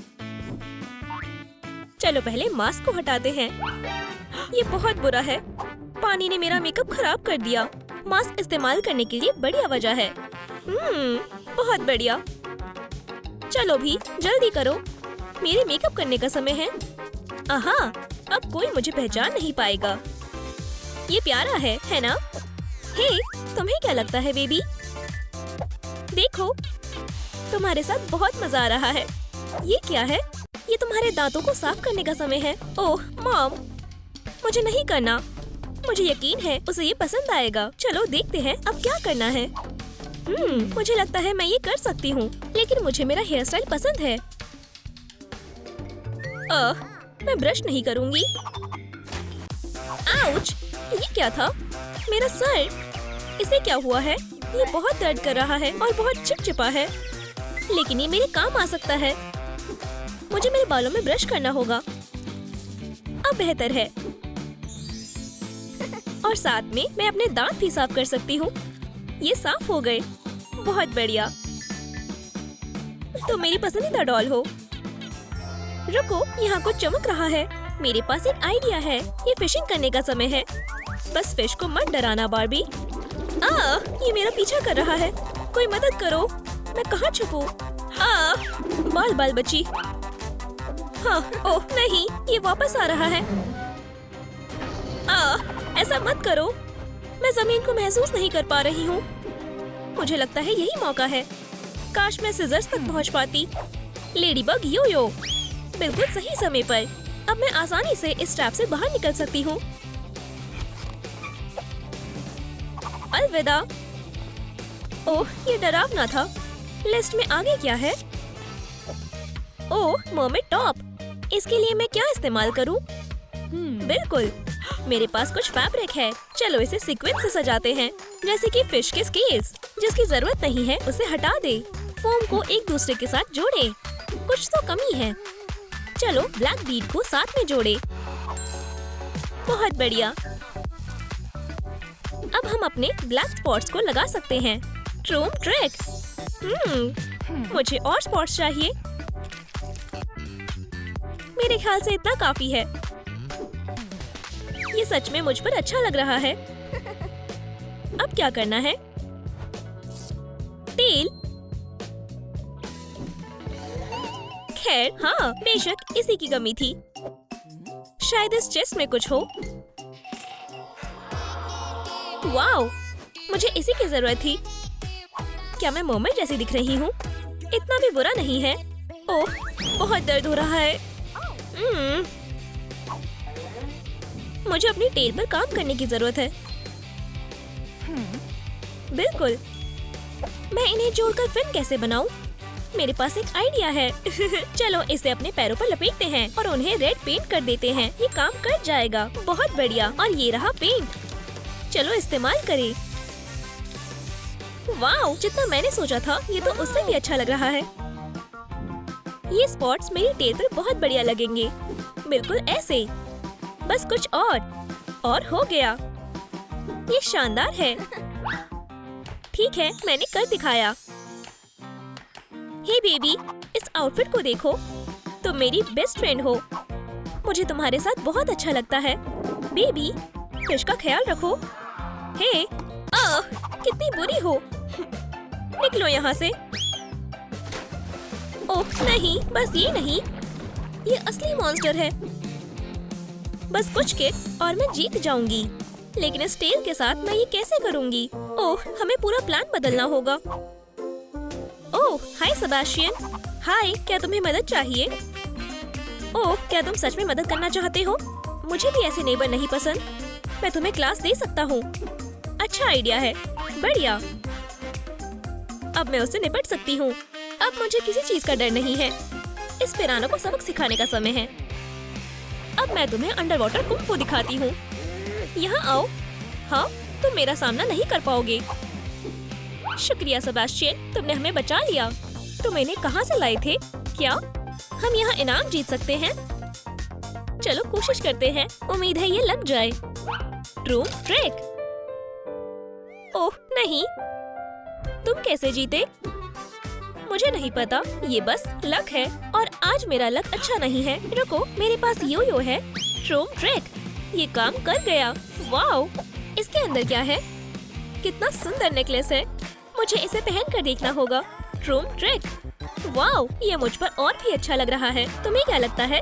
चलो पहले मास्क को हटाते हैं। ये बहुत बुरा है। पानी ने मेरा मेकअप खराब कर दिया। मास्क इस्तेमाल करने के लिए बढ़िया वजह है। बहुत बढ़िया। चलो भी जल्दी करो, मेरे मेकअप करने का समय है। आहा, अब कोई मुझे पहचान नहीं पाएगा। ये प्यारा है ना? हे, तुम्हें क्या लगता है बेबी? देखो, तुम्हारे साथ बहुत मजा आ रहा है। ये क्या है? ये तुम्हारे दांतों को साफ करने का समय है। ओह मॉम, मुझे नहीं करना। मुझे यकीन है उसे ये पसंद आएगा। चलो देखते हैं अब क्या करना है। मुझे लगता है मैं ये कर सकती हूँ, लेकिन मुझे मेरा हेयर स्टाइल पसंद है। मैं ब्रश नहीं करूँगी। आउच! ये क्या था? मेरा सर! इसे क्या हुआ है? ये बहुत दर्द कर रहा है और बहुत चिपचिपा है। लेकिन ये मेरे काम आ सकता है। मुझे मेरे बालों में ब्रश करना होगा। अब बेहतर है। और साथ में मैं अपने दांत भी साफ कर सकती हूँ। ये साफ हो गए। बहुत बढ़िया। तो मेरी पसंदीदा डॉल हो। रुको, यहाँ कुछ चमक रहा है। मेरे पास एक आइडिया है। ये फिशिंग करने का समय है। बस फिश को मत डराना बार्बी। ये मेरा पीछा कर रहा है। कोई मदद करो। मैं कहाँ छुपूं? बाल बाल बची। हाँ, ओह नहीं, ये वापस आ रहा है। ऐसा मत करो। मैं जमीन को महसूस नहीं कर पा रही हूँ। मुझे लगता है यही मौका है। काश मैं सिजर्स तक पहुँच पाती। लेडीबग यो यो, बिल्कुल सही समय पर। अब मैं आसानी से इस ट्रैप से बाहर निकल सकती हूँ। अलविदा। ओह, ये डरावना था। लिस्ट में आगे क्या है? ओह, मर्मेड टॉप। इसके लिए मैं क्या इस्तेमाल करूं? बिल्कुल, मेरे पास कुछ फैब्रिक है। चलो इसे सीक्वेंस से सजाते हैं, जैसे कि फिश के स्केल्स। जिसकी जरूरत नहीं है उसे हटा दे। फोम को एक दूसरे के साथ जोड़े। कुछ तो कमी है। चलो ब्लैक बीड को साथ में जोड़े। बहुत बढ़िया। अब हम अपने ब्लैक स्पॉट्स को लगा सकते हैं। ट्रूम ट्रिक। मुझे और स्पॉट्स चाहिए। मेरे ख्याल से इतना काफी है। ये सच में मुझ पर अच्छा लग रहा है। अब क्या करना है? तेल। खैर हाँ, बेशक इसी की कमी थी। शायद इस चेस्ट में कुछ हो। वाओ, मुझे इसी की जरूरत थी। क्या मैं मोमेंट जैसी दिख रही हूँ? इतना भी बुरा नहीं है। ओह, बहुत दर्द हो रहा है। मुझे अपनी टेल पर काम करने की जरूरत है। बिल्कुल। मैं इन्हें जोड़कर फिन कैसे बनाऊं? मेरे पास एक आइडिया है। चलो इसे अपने पैरों पर लपेटते हैं और उन्हें रेड पेंट कर देते हैं। ये काम कर जाएगा। बहुत बढ़िया। और ये रहा पेंट। चलो इस्तेमाल करें। वाओ, जितना मैंने सोचा था ये तो उससे भी अच्छा लग रहा है। ये स्पॉट्स मेरी टेल पर बहुत बढ़िया लगेंगे। बिल्कुल ऐसे। बस कुछ और हो गया। ये शानदार है। ठीक है, मैंने कर दिखाया। हे बेबी, इस आउटफिट को देखो। तुम मेरी बेस्ट फ्रेंड हो। मुझे तुम्हारे साथ बहुत अच्छा लगता है। बेबी, फिश का ख्याल रखो। हे, कितनी बुरी हो। निकलो यहाँ से। ओह नहीं, बस ये नहीं। ये असली मॉन्स्टर है। बस कुछ किक्स और मैं जीत जाऊंगी। लेकिन इस टेल के साथ मैं ये कैसे करूंगी? ओह, हमें पूरा प्लान बदलना होगा। ओह, हाय सेबास्टियन। हाय, क्या तुम्हें मदद चाहिए? ओह, क्या तुम सच में मदद करना चाहते हो? मुझे भी ऐसे नेबर नहीं पसंद। मैं तुम्हें क्लास दे सकता हूँ। अच्छा आइडिया है। बढ़िया। अब मैं उससे निपट सकती हूँ। अब मुझे किसी चीज का डर नहीं है। इस पिरानो को सबक सिखाने का समय है। अब मैं तुम्हें अंडर वाटर कुंग फू दिखाती हूँ। यहाँ आओ। हाँ, तुम मेरा सामना नहीं कर पाओगे। शुक्रिया सेबास्टियन, तुमने हमें बचा लिया। तुम इन्हें कहाँ से लाए थे? क्या हम यहाँ इनाम जीत सकते हैं? चलो कोशिश करते हैं। उम्मीद है ये लग जाए। ट्रूम ट्रिक। ओह नहीं, तुम कैसे जीते? मुझे नहीं पता, ये बस लक है। और आज मेरा लक अच्छा नहीं है। रुको, मेरे पास यो है। ट्रूम ट्रिक। ये काम कर गया। वाओ, इसके अंदर क्या है? कितना सुंदर नेकलेस है। मुझे इसे पहन कर देखना होगा। ट्रूम ट्रिक। वाओ, ये मुझ पर और भी अच्छा लग रहा है। तुम्हें क्या लगता है?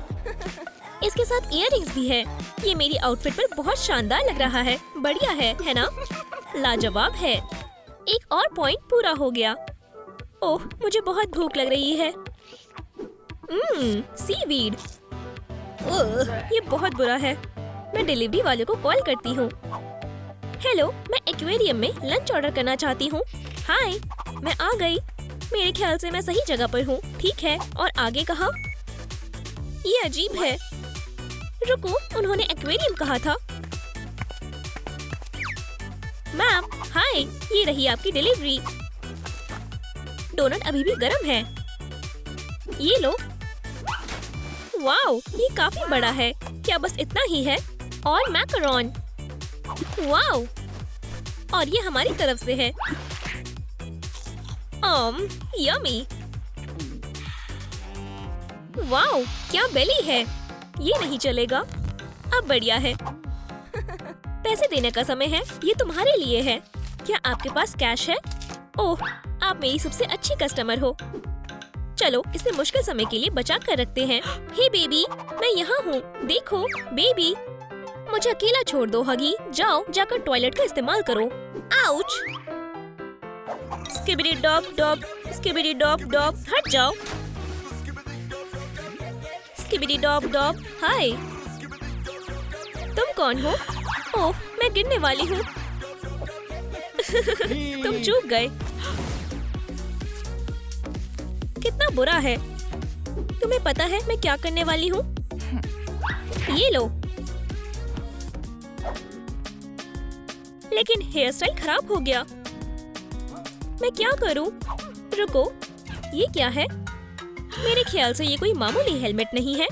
इसके साथ इयररिंग्स भी है। ये मेरी आउटफिट पर बहुत शानदार लग रहा है। बढ़िया है ना? लाजवाब है। एक और पॉइंट पूरा हो गया। ओह, मुझे बहुत भूख लग रही है। सीवीड। ये बहुत बुरा है। मैं डिलीवरी वाले को कॉल करती हूँ। हेलो, मैं एक्वेरियम में लंच ऑर्डर करना चाहती हूँ। हाय, मैं आ गई। मेरे ख्याल से मैं सही जगह पर हूँ। ठीक है, और आगे कहाँ? ये अजीब है। रुको, उन्होंने एक्वेरियम कहा था। मैम, हाय, ये रही आपकी डिलीवरी। डोनट अभी भी गर्म है। ये लो। वाओ, ये काफी बड़ा है। क्या बस इतना ही है? और मैकरोन। वाओ, और ये हमारी तरफ से है। यमी। वाओ, क्या बेली है। ये नहीं चलेगा। अब बढ़िया है। पैसे देने का समय है। ये तुम्हारे लिए है। क्या आपके पास कैश है? ओह, आप मेरी सबसे अच्छी कस्टमर हो। चलो इसे मुश्किल समय के लिए बचा कर रखते हैं। हे बेबी, मैं यहाँ हूँ। देखो बेबी, मुझे अकेला छोड़ दो। हगी, जाओ जाकर टॉयलेट का इस्तेमाल करो। आउच। स्किबिडी डॉब डॉब, स्किबिडी डॉब डॉब, हट जाओ। स्किबिडी डॉब डॉब। हाय, तुम कौन हो? ओह, मैं गिरने वाली हूँ। तुम चूक गए। कितना बुरा है। तुम्हें पता है मैं क्या करने वाली हूँ? ये लो। लेकिन हेयर स्टाइल खराब हो गया। मैं क्या करूं? रुको, ये क्या है? मेरे ख्याल से ये कोई मामूली हेलमेट नहीं है।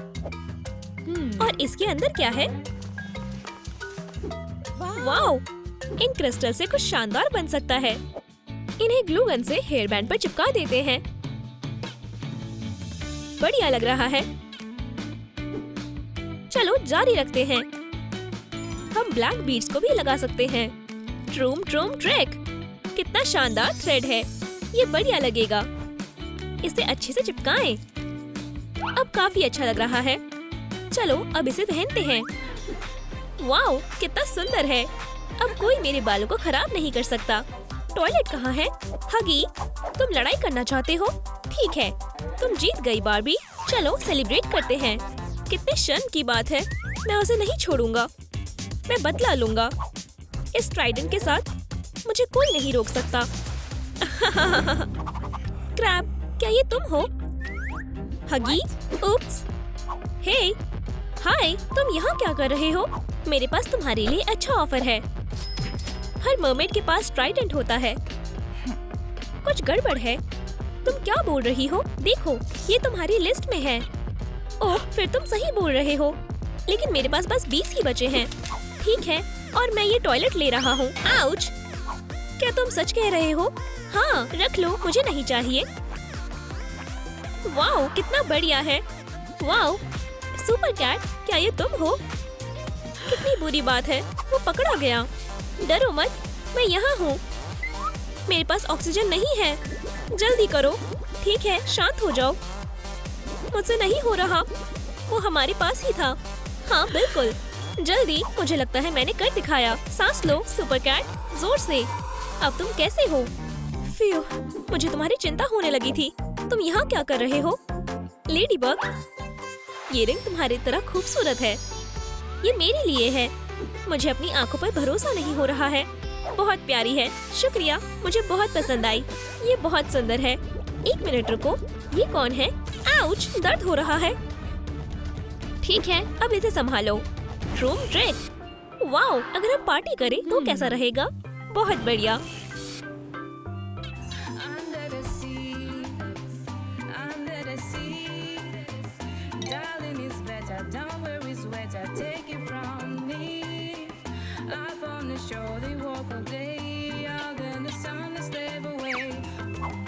और इसके अंदर क्या है? वाओ! इन क्रिस्टल से कुछ शानदार बन सकता है। इन्हें ग्लू गन से हेयर बैंड पर चिपका देते हैं। बढ़िया लग रहा है। चलो जारी रखते हैं। हम ब्लैक बीड्स को भी लगा सकते हैं। ट्रूम ट्रूम ट्रैक, कितना शानदार थ्रेड है। ये बढ़िया लगेगा। इसे अच्छे से चिपकाएं। अब काफी अच्छा लग रहा है। चलो अब इसे पहनते हैं। वाओ, कितना सुंदर है। अब कोई मेरे बालों को खराब नहीं कर सकता। टॉयलेट कहाँ है? हगी, तुम लड़ाई करना चाहते हो? ठीक है, तुम जीत गई बार्बी। चलो सेलिब्रेट करते हैं। कितने शर्म की बात है। मैं उसे नहीं छोड़ूंगा। मैं बदला लूंगा। इस ट्राइडेंट के साथ मुझे कोई नहीं रोक सकता। क्रैब, क्या ये तुम हो? हगी, उप्स। हे, हाय, तुम यहाँ क्या कर रहे हो? मेरे पास तुम्हारे लिए अच्छा ऑफर है। हर मरमेड के पास ट्राइडेंट होता है। कुछ गड़बड़ है। तुम क्या बोल रही हो? देखो, ये तुम्हारी लिस्ट में है। ओह, फिर तुम सही बोल रहे हो। लेकिन मेरे पास बस 20 ही बचे हैं। ठीक है, और मैं ये टॉयलेट ले रहा हूँ। आउच! क्या तुम सच कह रहे हो? हाँ, रख लो, मुझे नहीं चाहिए। वाओ, कितना बढ़िया है। वाओ, सुपर कैट, क्या ये तुम हो? कितनी बुरी बात है, वो पकड़ा गया। डरो मत, मैं यहाँ हूँ। मेरे पास ऑक्सीजन नहीं है। जल्दी करो। ठीक है, शांत हो जाओ। मुझसे नहीं हो रहा। वो हमारे पास ही था। हाँ बिल्कुल, जल्दी। मुझे लगता है मैंने कर दिखाया। सांस लो सुपर कैट, जोर से। अब तुम कैसे हो? फ्यू, मुझे तुम्हारी चिंता होने लगी थी। तुम यहाँ क्या कर रहे हो? लेडी बग, ये रिंग तुम्हारी तरह खूबसूरत है। ये मेरे लिए है। मुझे अपनी आंखों पर भरोसा नहीं हो रहा है। बहुत प्यारी है। शुक्रिया, मुझे बहुत पसंद आई। ये बहुत सुंदर है। 1 मिनट रुको, ये कौन है? आउच, दर्द हो रहा है। ठीक है, अब इसे संभालो। Room trick. वाओ, अगर हम पार्टी करें तो कैसा रहेगा? बहुत बढ़िया।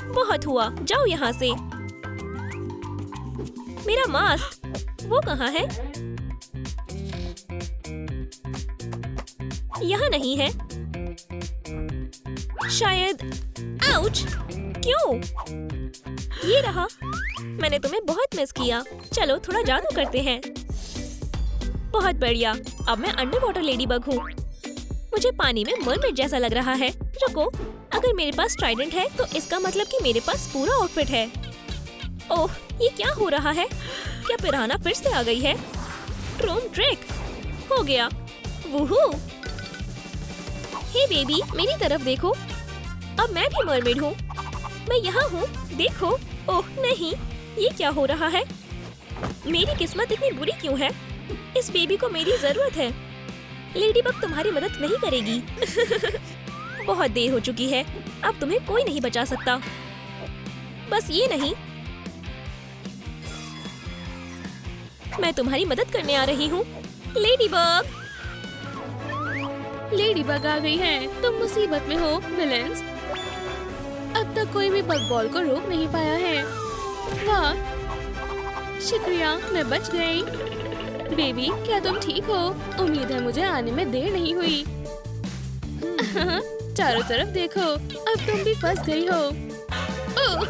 बहुत हुआ, जाओ यहाँ से। मेरा मास्क, वो कहाँ है? यहाँ नहीं है शायद। आउच! क्यों? ये रहा। मैंने तुम्हें बहुत मिस किया। चलो थोड़ा जादू करते हैं। बहुत बढ़िया। अब मैं अंडर वाटर लेडी बग हूँ। मुझे पानी में मरमेड जैसा लग रहा है। रुको, अगर मेरे पास ट्राइडेंट है तो इसका मतलब कि मेरे पास पूरा आउटफिट है। ओह, ये क्या हो रहा है? क्या पिराना फिर से आ गई है? ट्रूम ट्रिक हो गया। वूहू! हे बेबी, मेरी तरफ देखो। अब मैं भी मरमेड हूँ। मैं यहाँ हूँ, देखो। ओह नहीं, ये क्या हो रहा है? मेरी किस्मत इतनी बुरी क्यों है? इस बेबी को मेरी जरूरत है। लेडीबग तुम्हारी मदद नहीं करेगी। बहुत देर हो चुकी है। अब तुम्हें कोई नहीं बचा सकता। बस ये नहीं, मैं तुम्हारी मदद करने आ रही हूँ। लेडीबग! लेडीबग आ गई है। तुम मुसीबत में हो विलेंस। अब तक कोई भी बग बॉल को रोक नहीं पाया है। वाह, शुक्रिया, मैं बच गई। बेबी, क्या तुम ठीक हो? उम्मीद है मुझे आने में देर नहीं हुई। चारों तरफ देखो, अब तुम भी फंस गई हो। ओह!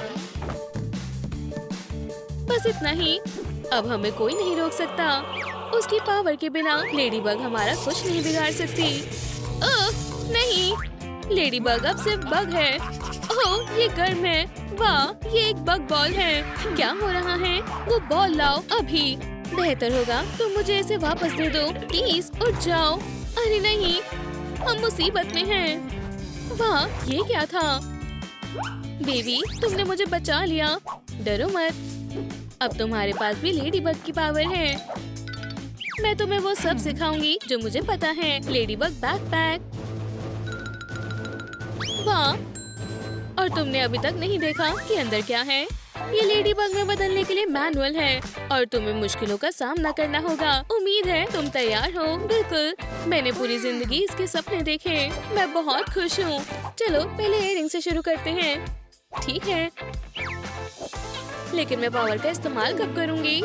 बस इतना ही। अब हमें कोई नहीं रोक सकता। उसकी पावर के बिना लेडीबग हमारा कुछ नहीं बिगाड़ सकती। ओह नहीं, लेडीबग अब सिर्फ बग है। ओह, ये गर्म है। वाह, ये एक बग बॉल है। क्या हो रहा है? वो बॉल लाओ अभी। बेहतर होगा तुम मुझे इसे वापस दे दो, प्लीज। उठ जाओ। अरे नहीं, हम मुसीबत में हैं। वाह, ये क्या था? बेबी, तुमने मुझे बचा लिया। डरो मत। अब तुम्हारे पास भी लेडीबग की पावर है। मैं तुम्हें वो सब सिखाऊंगी जो मुझे पता है। Ladybug backpack. वाह, और तुमने अभी तक नहीं देखा कि अंदर क्या है। ये लेडीबग में बदलने के लिए मैनुअल है और तुम्हें मुश्किलों का सामना करना होगा। उम्मीद है तुम तैयार हो। बिल्कुल, मैंने पूरी जिंदगी इसके सपने देखे। मैं बहुत खुश हूँ। चलो पहले इयररिंग से शुरू करते हैं। ठीक है, लेकिन मैं पावर का इस्तेमाल कब करूँगी?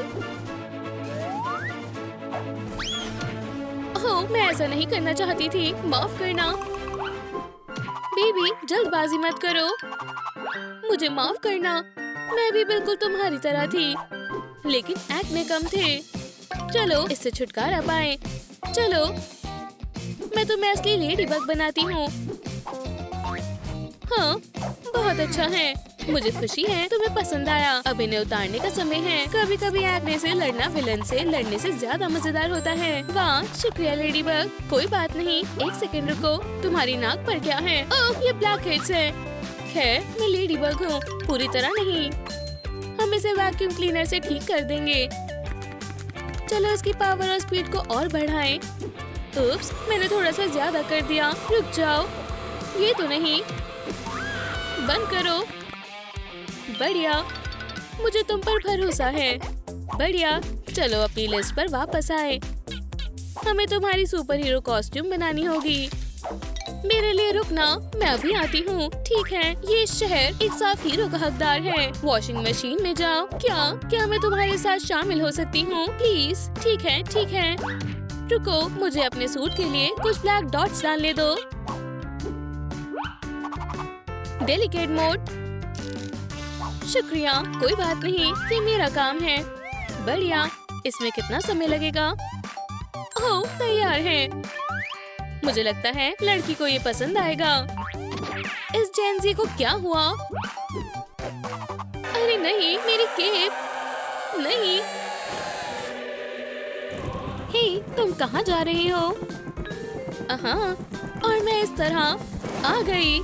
ओह, मैं ऐसा नहीं करना चाहती थी। माफ करना। बेबी, जल्दबाजी मत करो। मुझे माफ करना। मैं भी बिल्कुल तुम्हारी तरह थी, लेकिन एक्ने कम थे। चलो इससे छुटकारा पाएं। चलो, मैं तुम्हें असली लेडीबग बनाती हूँ। हाँ, बहुत अच्छा है। मुझे खुशी है तुम्हें पसंद आया। अब इन्हें उतारने का समय है। कभी कभी एक्ने से लड़ना विलन से लड़ने से ज्यादा मजेदार होता है। वाह, शुक्रिया लेडीबग। कोई बात नहीं, एक सेकंड रुको। तुम्हारी नाक पर क्या है? ओह, ये ब्लैक हेड्स है। खैर, मैं लेडीबग हूँ, पूरी तरह नहीं। हम इसे वैक्यूम क्लीनर से ठीक कर देंगे। चलो इसकी पावर और स्पीड को और बढ़ाएं। उप्स, मैंने थोड़ा सा ज्यादा कर दिया। रुक जाओ, ये तो नहीं। बंद करो। बढ़िया, मुझे तुम पर भरोसा है। बढ़िया, चलो अपनी लिस्ट पर वापस आए। हमें तुम्हारी सुपर हीरो कॉस्ट्यूम बनानी होगी। मेरे लिए रुकना, मैं अभी आती हूँ। ठीक है, ये शहर एक साफ हीरो का हकदार है। वॉशिंग मशीन में जाओ। क्या मैं तुम्हारे साथ शामिल हो सकती हूँ प्लीज? ठीक है, ठीक है। रुको, मुझे अपने सूट के लिए कुछ ब्लैक डॉट्स डालने दो। Delicate mode. शुक्रिया, कोई बात नहीं, ये मेरा काम है। बढ़िया, इसमें कितना समय लगेगा? ओह, तैयार है। मुझे लगता है लड़की को ये पसंद आएगा। इस जेंजी को क्या हुआ? अरे नहीं, मेरी केप। नहीं। हे, तुम कहाँ जा रही हो? और मैं इस तरह आ गई।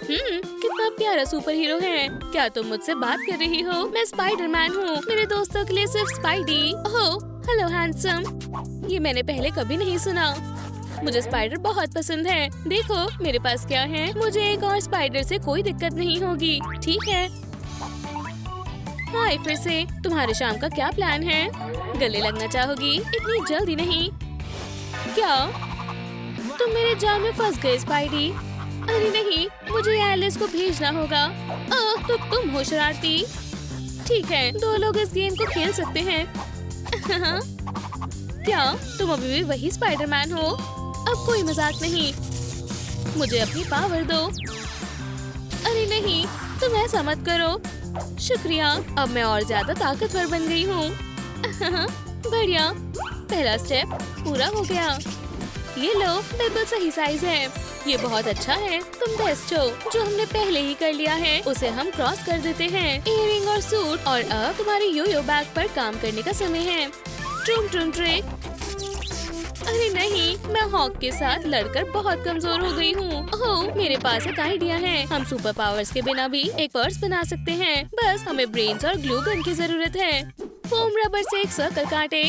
कितना प्यारा सुपर हीरो है। क्या तुम मुझसे बात कर रही हो? मैं स्पाइडरमैन हूँ। मेरे दोस्तों के लिए सिर्फ स्पाइडी। ओह, हेलो हैंडसम। ये मैंने पहले कभी नहीं सुना। मुझे स्पाइडर बहुत पसंद है। देखो मेरे पास क्या है। मुझे एक और स्पाइडर से कोई दिक्कत नहीं होगी। ठीक है। हाय, फिर से। तुम्हारे शाम का क्या प्लान है? गले लगना चाहोगी? इतनी जल्दी नहीं। क्या तुम मेरे जाल में फंस गए स्पाइडी? अरे नहीं, मुझे एलिस को भेजना होगा। तो तुम हो शरारती। ठीक है, दो लोग इस गेम को खेल सकते हैं। क्या तुम अभी भी वही स्पाइडरमैन हो? अब कोई मजाक नहीं। मुझे अपनी पावर दो। अरे नहीं, तुम ऐसा मत करो। शुक्रिया, अब मैं और ज्यादा ताकतवर बन गई हूँ। बढ़िया, पहला स्टेप पूरा हो गया। ये लो, बिल्कुल सही साइज है। ये बहुत अच्छा है। तुम बेस्ट हो। जो हमने पहले ही कर लिया है उसे हम क्रॉस कर देते हैं। इयररिंग और सूट, और अब तुम्हारे योयो बैग पर काम करने का समय है। ट्रूम ट्रूम ट्रिक। अरे नहीं, मैं हॉक के साथ लड़कर बहुत कमजोर हो गई हूँ। ओह, मेरे पास एक आइडिया है। हम सुपर पावर्स के बिना भी एक पर्स बना सकते हैं। बस हमें ब्रेन्स और ग्लू गन की जरूरत है। फोम रबर से एक सर्कल काटे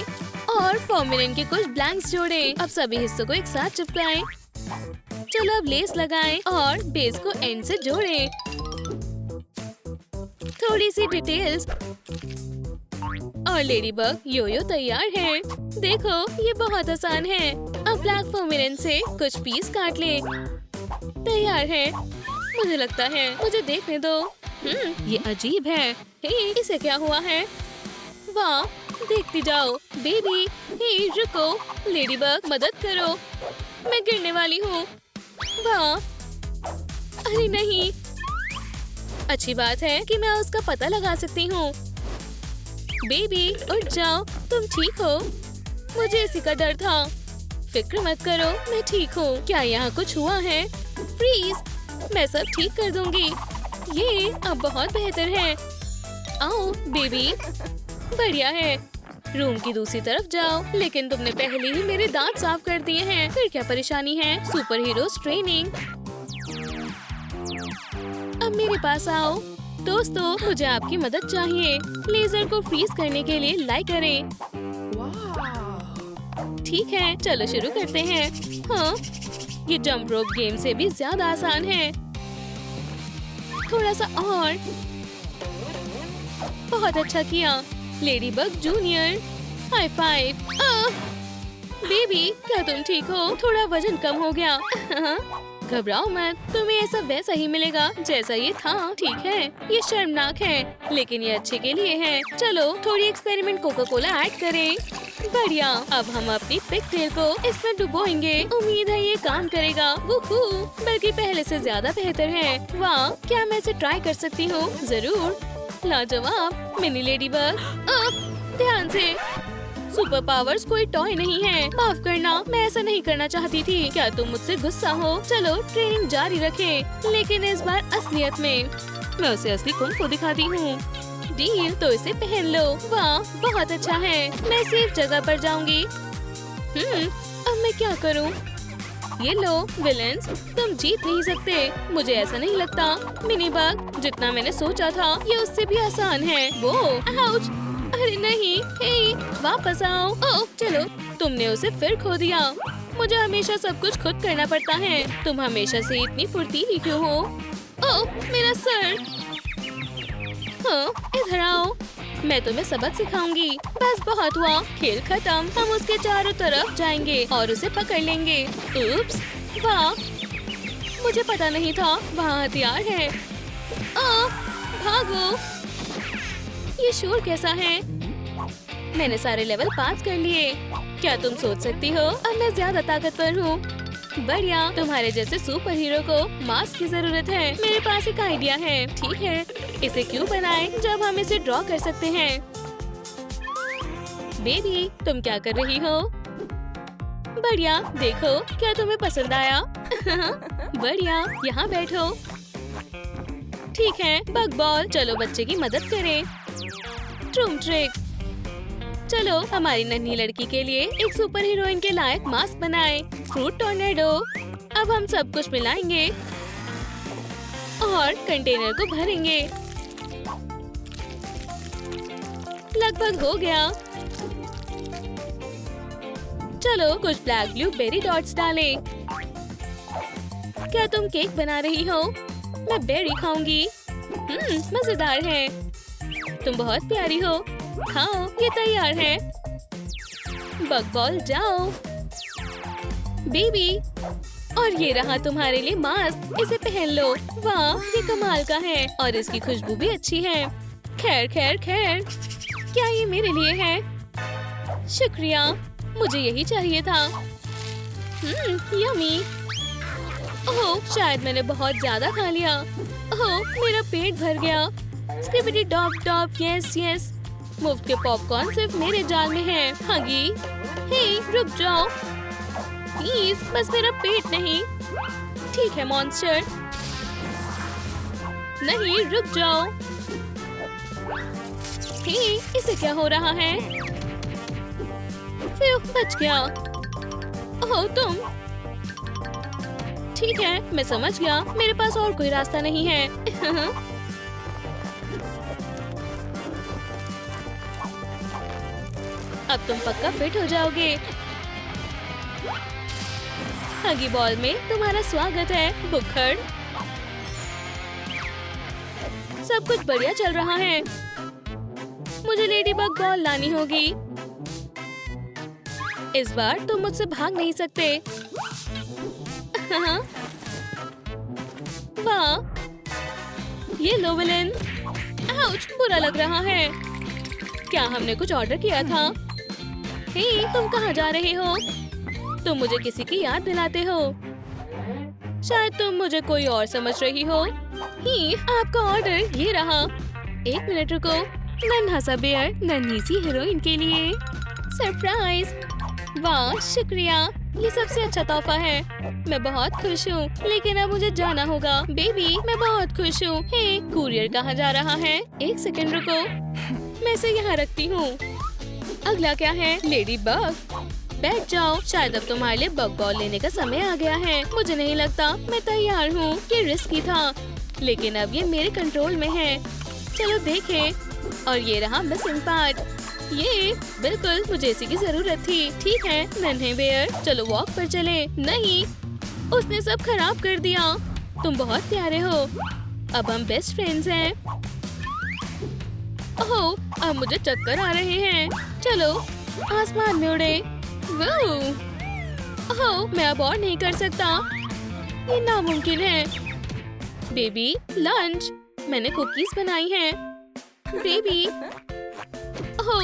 और फॉर्मुलिन के कुछ ब्लैंक्स जोड़े। अब सभी हिस्सों को एक साथ चिपकाएं। चलो अब लेस लगाएं और बेस को एंड से जोड़ें। थोड़ी सी डिटेल्स और लेडीबग योयो तैयार है। देखो, ये बहुत आसान है। अब ब्लैक फॉर्मुलिन से कुछ पीस काट ले। तैयार है। मुझे लगता है, मुझे देखने दो। ये अजीब है। हे, इसे क्या हुआ है? वाह, देखती जाओ। बेबी, हे रुको। लेडीबग मदद करो, मैं गिरने वाली हूँ। वाह, अरे नहीं। अच्छी बात है कि मैं उसका पता लगा सकती हूँ। बेबी, उठ जाओ, तुम ठीक हो? मुझे इसी का डर था। फिक्र मत करो, मैं ठीक हूँ। क्या यहाँ कुछ हुआ है? प्लीज, मैं सब ठीक कर दूंगी। ये अब बहुत बेहतर है। आओ बेबी, बढ़िया है। रूम की दूसरी तरफ जाओ। लेकिन तुमने पहले ही मेरे दांत साफ कर दिए हैं। फिर क्या परेशानी है? Super heroes training. अब मेरे पास आओ। दोस्तों, मुझे आपकी मदद चाहिए। लेजर को फ्रीज करने के लिए लाइक करें। ठीक है, चलो शुरू करते हैं। हाँ, ये जंप रोप गेम से भी ज्यादा आसान है। थोड़ा सा और। बहुत अच्छा किया ladybug junior. High five. Baby, क्या तुम ठीक हो? थोड़ा वजन कम हो गया। घबराओ मत, तुम्हें ऐसा वैसा ही मिलेगा जैसा ये था। ठीक है, ये शर्मनाक है, लेकिन ये अच्छे के लिए है। चलो थोड़ी एक्सपेरिमेंट कोका कोला ऐड करें। बढ़िया, अब हम अपनी पिगटेल को इसमें डुबोएंगे। उम्मीद है ये काम करेगा। वूहू, बल्कि पहले से ज्यादा बेहतर है। वाह, क्या मैं इसे ट्राई कर सकती हूँ? जरूर। लाजवाब मिनी लेडीबग। ध्यान से। सुपर पावर्स कोई टॉय नहीं है। माफ करना, मैं ऐसा नहीं करना चाहती थी। क्या तुम मुझसे गुस्सा हो? चलो ट्रेनिंग जारी रखें, लेकिन इस बार असलियत में। मैं उसे असली कुंग को दिखाती हूँ। डील, तो इसे पहन लो। वाह, बहुत अच्छा है। मैं सेफ जगह पर जाऊंगी। अब मैं क्या करूँ? ये लो विलेंस, तुम जीत नहीं सकते। मुझे ऐसा नहीं लगता। मिनी बग, जितना मैंने सोचा था ये उससे भी आसान है। वो आउच! अरे नहीं, हे, वापस आओ। ओह, चलो, तुमने उसे फिर खो दिया। मुझे हमेशा सब कुछ खुद करना पड़ता है। तुम हमेशा से इतनी फुर्तीली क्यों हो? ओह, मेरा सर। हाँ, इधर आओ, मैं तुम्हें सबक सिखाऊंगी। बस बहुत हुआ, खेल खत्म। हम उसके चारों तरफ जाएंगे और उसे पकड़ लेंगे। उप्स, वाह, मुझे पता नहीं था वहाँ हथियार है। भागो। ये शोर कैसा है? मैंने सारे लेवल पास कर लिए। क्या तुम सोच सकती हो अब मैं ज्यादा ताकतवर हूँ? बढ़िया, तुम्हारे जैसे सुपर हीरो को मास्क की जरूरत है। मेरे पास एक आइडिया है। ठीक है, इसे क्यों बनाएं जब हम इसे ड्रॉ कर सकते हैं? बेबी, तुम क्या कर रही हो? बढ़िया, देखो क्या तुम्हें पसंद आया? बढ़िया, यहाँ बैठो। ठीक है, बग बॉल, चलो बच्चे की मदद करें। ट्रूम ट्रिक। चलो हमारी नन्ही लड़की के लिए एक सुपर हीरोइन के लायक मास्क बनाएं। Fruit tornado. अब हम सब कुछ मिलाएंगे और कंटेनर को भरेंगे। लगभग हो गया। चलो कुछ ब्लैक ब्लू बेरी डॉट्स डालें। क्या तुम केक बना रही हो? मैं बेरी खाऊंगी। मजेदार है। तुम बहुत प्यारी हो। खाओ, ये तैयार है। बग बॉल, जाओ। बेबी, और ये रहा तुम्हारे लिए मास्क। इसे पहन लो। वाह, ये कमाल का है और इसकी खुशबू भी अच्छी है। खैर खैर खैर, क्या ये मेरे लिए है? शुक्रिया, मुझे यही चाहिए था। यम्मी। ओह, शायद मैंने बहुत ज्यादा खा लिया। ओह, मेरा पेट भर गया। Skibidi dop dop, yes yes. मुफ्त के पॉपकॉर्न सिर्फ मेरे जाल में हैं। हगी, हे, रुक जाओ प्लीज, बस मेरा पेट नहीं। ठीक है मॉन्स्टर। नहीं, रुक जाओ। हे, इसे क्या हो रहा है? फिर बच गया। ओह, तुम। ठीक है, मैं समझ गया। मेरे पास और कोई रास्ता नहीं है। अब तुम पक्का फिट हो जाओगे। हगी बॉल में तुम्हारा स्वागत है बुखड़। सब कुछ बढ़िया चल रहा है। मुझे लेडीबग बॉल लानी होगी। इस बार तुम मुझसे भाग नहीं सकते। वाह, ये लो विलेन। आउच, बुरा लग रहा है। क्या हमने कुछ ऑर्डर किया था? हे, तुम कहाँ जा रहे हो? तुम मुझे किसी की याद दिलाते हो। शायद तुम मुझे कोई और समझ रही हो। आपका ऑर्डर ये रहा। एक मिनट रुको। नन्हा सा बेयर नन्ही सी हीरोइन के लिए सरप्राइज। वाह, शुक्रिया, ये सबसे अच्छा तोहफा है। मैं बहुत खुश हूँ, लेकिन अब मुझे जाना होगा। बेबी, मैं बहुत खुश हूँ। हे, कुरियर कहाँ जा रहा है? एक सेकंड रुको, मैं इसे यहाँ रखती हूँ। अगला क्या है? Lady bug. बैठ जाओ, शायद अब तुम्हारे लिए बग बॉल लेने का समय आ गया है। मुझे नहीं लगता मैं तैयार हूँ। ये रिस्की था, लेकिन अब ये मेरे कंट्रोल में है। चलो देखें। और ये रहा मिसिंग पार्ट। ये बिल्कुल मुझे इसी की जरूरत थी। ठीक है नन्हे बेयर, चलो वॉक पर चले। नहीं, उसने सब खराब कर दिया। तुम बहुत प्यारे हो। अब हम बेस्ट फ्रेंड्स हैं। ओह, अब मुझे चक्कर आ रहे हैं। चलो आसमान में उड़े। ओह, मैं अब और नहीं कर सकता। ये नामुमकिन है। बेबी लंच, मैंने कुकीज बनाई हैं। बेबी, ओह,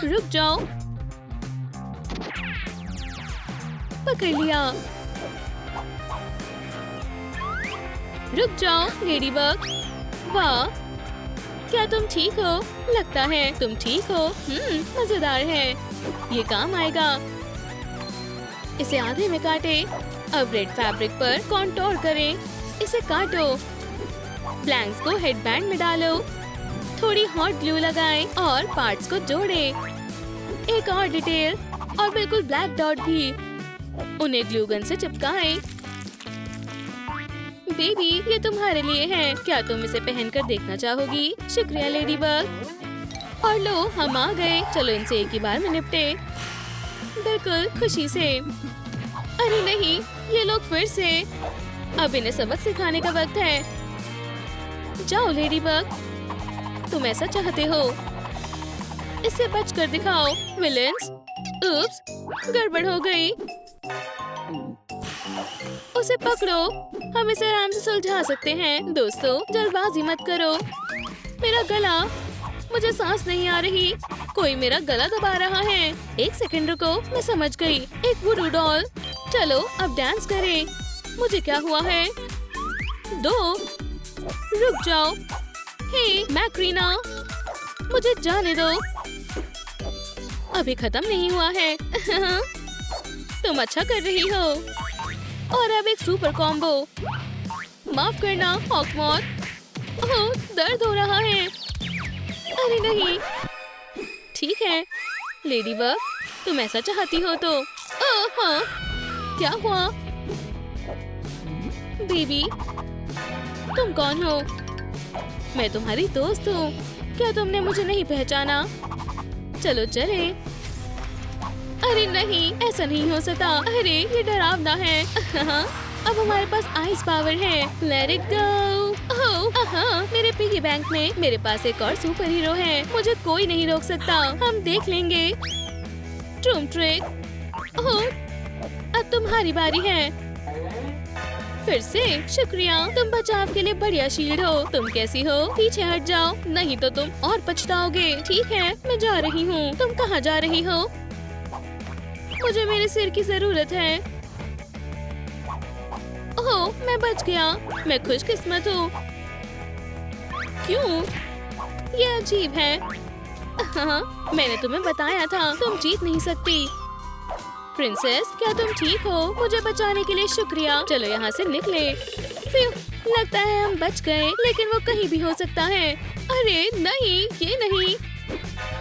रुक जाओ। पकड़ लिया। रुक जाओ लेडीबग। वाह, क्या तुम ठीक हो? लगता है तुम ठीक हो। मजेदार है, ये काम आएगा। इसे आधे में काटे। अब रेड फैब्रिक पर कॉन्टोर करें। इसे काटो। ब्लैंक्स को हेडबैंड में डालो। थोड़ी हॉट ग्लू लगाएं और पार्ट्स को जोड़ें। एक और डिटेल और बिल्कुल ब्लैक डॉट भी। उन्हें ग्लू गन से चिपकाएं। बेबी, ये तुम्हारे लिए है। क्या तुम इसे पहनकर देखना चाहोगी? शुक्रिया लेडीबग। और लो, हम आ गए। चलो इनसे एक ही बार में निपटे। बिल्कुल खुशी से। अरे नहीं, ये लोग फिर से। अब इन्हें सबक सिखाने का वक्त है। जाओ लेडीबग, तुम ऐसा चाहते हो। इससे बच कर दिखाओ विलेंस। उप्स, गड़बड़ हो गई। उसे पकड़ो। हम इसे आराम से सुलझा सकते हैं। दोस्तों, जल्दबाजी मत करो। मेरा गला, मुझे सांस नहीं आ रही। कोई मेरा गला दबा रहा है। एक सेकंड रुको, मैं समझ गई। एक वुडू डॉल। चलो अब डांस करें। मुझे क्या हुआ है? दो, रुक जाओ। हे मैक्रीना, मुझे जाने दो। अभी खत्म नहीं हुआ है। तुम अच्छा कर रही हो। और अब एक सुपर कॉम्बो। माफ करना हॉकमॉथ। ओह, दर्द हो रहा है। अरे नहीं। ठीक है लेडीबग, तुम ऐसा चाहती हो तो। हाँ, क्या हुआ? बेबी, तुम कौन हो? मैं तुम्हारी दोस्त हूँ। क्या तुमने मुझे नहीं पहचाना? चलो चले। अरे नहीं, ऐसा नहीं हो सकता। अरे ये डरावना है। अब हमारे पास आइस पावर है। Let it go. ओह, मेरे पिगी बैंक में मेरे पास एक और सुपर हीरो है। मुझे कोई नहीं रोक सकता। हम देख लेंगे। ट्रूम ट्रिक। ओह, अब तुम्हारी बारी है। फिर से शुक्रिया। तुम बचाव के लिए बढ़िया शील्ड हो। तुम कैसी हो? पीछे हट जाओ, नहीं तो तुम और पछताओगे। ठीक है, मैं जा रही हूँ। तुम कहाँ जा रही हो? मुझे मेरे सिर की जरूरत है। ओह, मैं बच गया। मैं खुशकिस्मत हूँ। क्यों? ये अजीब है। मैंने तुम्हें बताया था, तुम जीत नहीं सकती। प्रिंसेस, क्या तुम ठीक हो? मुझे बचाने के लिए शुक्रिया। चलो यहाँ से निकले। लगता है हम बच गए, लेकिन वो कहीं भी हो सकता है। अरे नहीं, ये नहीं।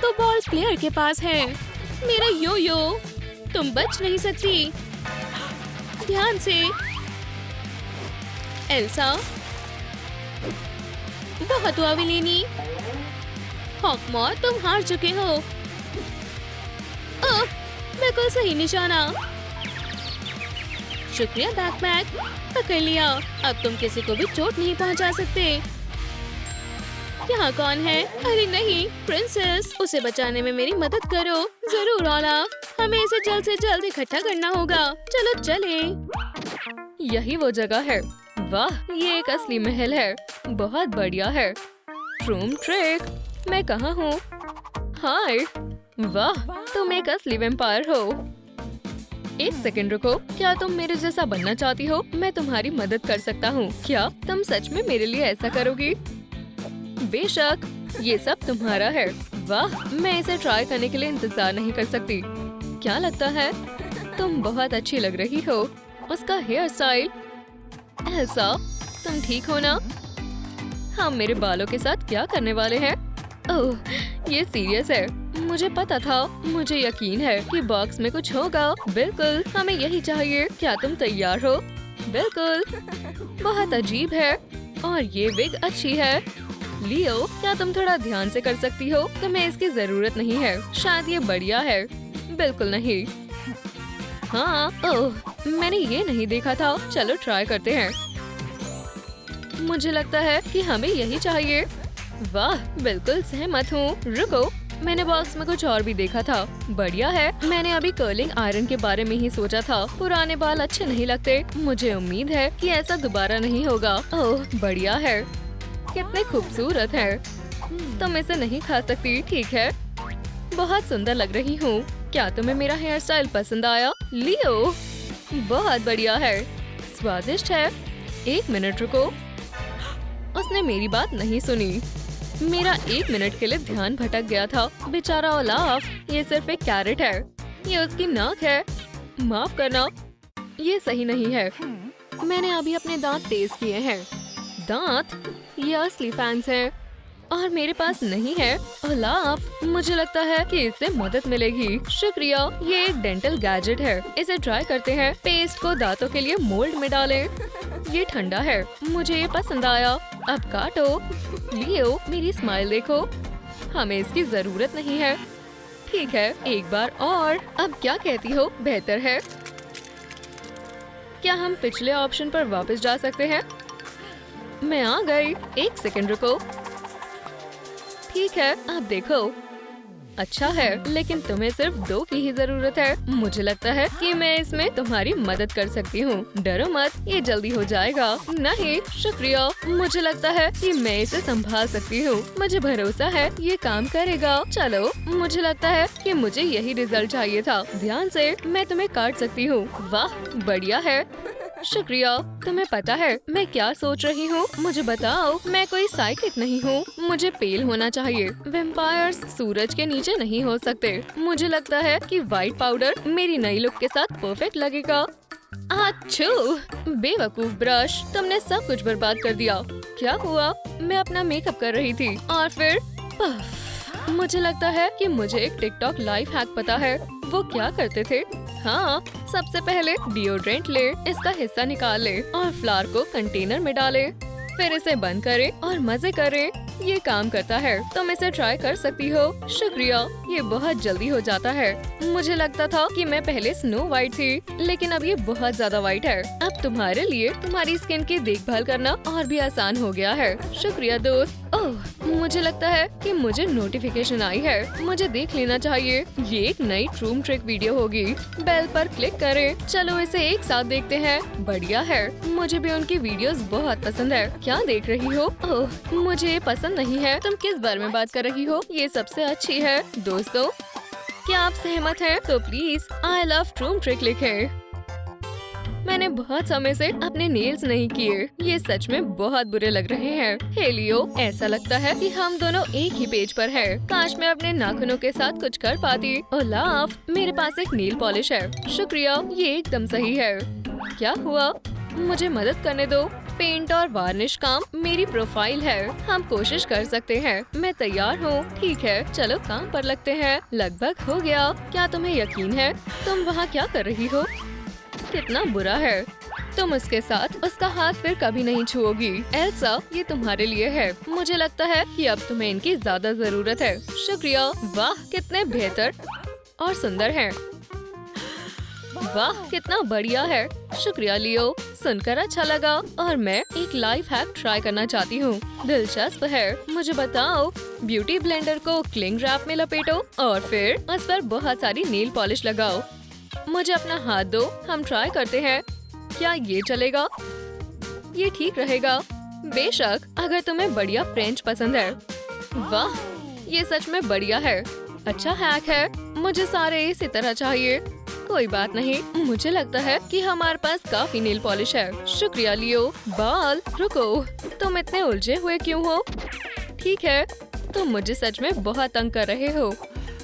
तो बॉल प्लेयर के पास है। मेरा यो यो, तुम बच नहीं सकती। ध्यान से। एल्सा, बहुत हुआ विलेनी। हॉकमॉथ, तुम हार चुके हो। बिल्कुल सही निशाना। शुक्रिया बैकपैक, पकड़ लिया। अब तुम किसी को भी चोट नहीं पहुंचा सकते। यहाँ कौन है? अरे नहीं, प्रिंसेस, उसे बचाने में मेरी मदद करो। जरूर ओलाफ, हमें इसे जल्द से जल्द इकट्ठा करना होगा। चलो चले। यही वो जगह है। वाह, ये एक असली महल है। बहुत बढ़िया है। ट्रूम ट्रिक, मैं कहाँ हूँ? हाय, वाह, तुम एक असली वैम्पायर हो। एक सेकंड रुको, क्या तुम मेरे जैसा बनना चाहती हो? मैं तुम्हारी मदद कर सकता हूँ। क्या तुम सच में मेरे लिए ऐसा करोगी? बेशक, ये सब तुम्हारा है। वाह, मैं इसे ट्राई करने के लिए इंतजार नहीं कर सकती। क्या लगता है? तुम बहुत अच्छी लग रही हो। उसका हेयर स्टाइल। एल्सा, तुम ठीक हो ना? हम मेरे बालों के साथ क्या करने वाले हैं? ओह, ये सीरियस है। मुझे पता था। मुझे यकीन है कि बॉक्स में कुछ होगा। बिल्कुल, हमें यही चाहिए। क्या तुम तैयार हो? बिल्कुल। बहुत अजीब है। और ये विग अच्छी है। लियो, क्या तुम थोड़ा ध्यान से कर सकती हो? तुम्हें इसकी जरूरत नहीं है। शायद ये बढ़िया है। बिल्कुल नहीं। हाँ, ओह, मैंने ये नहीं देखा था। चलो ट्राई करते हैं। मुझे लगता है कि हमें यही चाहिए। वाह, बिल्कुल सहमत हूँ। रुको, मैंने बॉक्स में कुछ और भी देखा था। बढ़िया है। मैंने अभी कर्लिंग आयरन के बारे में ही सोचा था। पुराने बाल अच्छे नहीं लगते। मुझे उम्मीद है कि ऐसा दोबारा नहीं होगा। ओह, बढ़िया है। कितने खूबसूरत है। तुम इसे नहीं खा सकती, ठीक है? बहुत सुंदर लग रही हूँ। क्या तुम्हें मेरा हेयर स्टाइल पसंद आया? लियो, बहुत बढ़िया है। स्वादिष्ट है। 1 मिनट रुको। उसने मेरी बात नहीं सुनी। मेरा 1 मिनट के लिए ध्यान भटक गया था। बेचारा ओलाफ, ये सिर्फ एक कैरेट है। ये उसकी नाक है। माफ करना, ये सही नहीं है। मैंने अभी अपने दांत तेज किए हैं। दांत? ये असली फैंस हैं और मेरे पास नहीं है। ओलाफ, मुझे लगता है कि इससे मदद मिलेगी। शुक्रिया। ये एक डेंटल गैजेट है। इसे ट्राई करते हैं। पेस्ट को दांतों के लिए मोल्ड में डालें। ये ठंडा है। मुझे ये पसंद आया। अब काटो। लियो, मेरी स्माइल देखो। हमें इसकी जरूरत नहीं है। ठीक है, एक बार और। अब क्या कहती हो? बेहतर है। क्या हम पिछले ऑप्शन पर वापस जा सकते हैं? मैं आ गई। 1 सेकंड रुको। ठीक है, अब देखो। अच्छा है, लेकिन तुम्हें सिर्फ 2 की ही जरूरत है। मुझे लगता है कि मैं इसमें तुम्हारी मदद कर सकती हूँ। डरो मत, ये जल्दी हो जाएगा। नहीं, शुक्रिया। मुझे लगता है कि मैं इसे संभाल सकती हूँ। मुझे भरोसा है ये काम करेगा। चलो, मुझे लगता है कि मुझे यही रिजल्ट चाहिए था। ध्यान से, मैं तुम्हें काट सकती हूँ। वाह, बढ़िया है। शुक्रिया। तुम्हें पता है मैं क्या सोच रही हूँ? मुझे बताओ। मैं कोई साइकिक नहीं हूँ। मुझे पेल होना चाहिए। वेम्पायर्स सूरज के नीचे नहीं हो सकते। मुझे लगता है कि व्हाइट पाउडर मेरी नई लुक के साथ परफेक्ट लगेगा। अच्छू, बेवकूफ ब्रश, तुमने सब कुछ बर्बाद कर दिया। क्या हुआ? मैं अपना मेकअप कर रही थी और फिर पफ। मुझे लगता है कि मुझे एक टिकटॉक लाइफ हैक पता है। वो क्या करते थे? हाँ, सबसे पहले डिओड्रेंट ले, इसका हिस्सा निकाल ले और फ्लावर को कंटेनर में डाले। फिर इसे बंद करें और मजे करें। ये काम करता है। तुम इसे ट्राई कर सकती हो। शुक्रिया, ये बहुत जल्दी हो जाता है। मुझे लगता था कि मैं पहले स्नो वाइट थी, लेकिन अब ये बहुत ज्यादा वाइट है। अब तुम्हारे लिए तुम्हारी स्किन की देखभाल करना और भी आसान हो गया है। शुक्रिया दोस्त। ओह, मुझे लगता है कि मुझे नोटिफिकेशन आई है। मुझे देख लेना चाहिए। ये एक नई ट्रूम ट्रिक वीडियो होगी। बेल पर क्लिक करें। चलो इसे एक साथ देखते हैं। बढ़िया है। मुझे भी उनकी वीडियोस बहुत पसंद है। क्या देख रही हो? ओह, मुझे ये पसंद नहीं है। तुम किस बारे में बात कर रही हो? ये सबसे अच्छी है। दोस्तों, क्या आप सहमत हैं? तो प्लीज आई लव ट्रूम ट्रिक लिखें। मैंने बहुत समय से अपने नेल्स नहीं किए। ये सच में बहुत बुरे लग रहे हैं। हे लियो, ऐसा लगता है कि हम दोनों एक ही पेज पर हैं। काश मैं अपने नाखूनों के साथ कुछ कर पाती। ओलाफ, मेरे पास एक नेल पॉलिश है। शुक्रिया, ये एकदम सही है। क्या हुआ? मुझे मदद करने दो। पेंट और वार्निश काम मेरी प्रोफाइल है। हम कोशिश कर सकते हैं। मैं तैयार हूँ। ठीक है, चलो काम पर लगते हैं। लगभग हो गया। क्या तुम्हें यकीन है? तुम वहाँ क्या कर रही हो? कितना बुरा है। तुम उसके साथ उसका हाथ फिर कभी नहीं छुओगी। एल्सा, ये तुम्हारे लिए है। मुझे लगता है कि अब तुम्हें इनकी ज्यादा जरूरत है। शुक्रिया। वाह, कितने बेहतर और सुंदर हैं। वाह, कितना बढ़िया है। शुक्रिया लियो, सुनकर अच्छा लगा। और मैं एक लाइफ हैक ट्राई करना चाहती हूँ। दिलचस्प है। मुझे बताओ। ब्यूटी ब्लेंडर को क्लिंग रैप में लपेटो और फिर उस पर बहुत सारी नेल पॉलिश लगाओ। मुझे अपना हाथ दो। हम ट्राई करते हैं। क्या ये चलेगा? ये ठीक रहेगा। बेशक, अगर तुम्हें बढ़िया फ्रेंच पसंद है। वाह, ये सच में बढ़िया है। अच्छा हैक है। मुझे सारे इसी तरह चाहिए। कोई बात नहीं, मुझे लगता है कि हमारे पास काफी नेल पॉलिश है। शुक्रिया लियो। बाल, रुको, तुम इतने उलझे हुए क्यों हो? ठीक है, तुम मुझे सच में बहुत तंग कर रहे हो।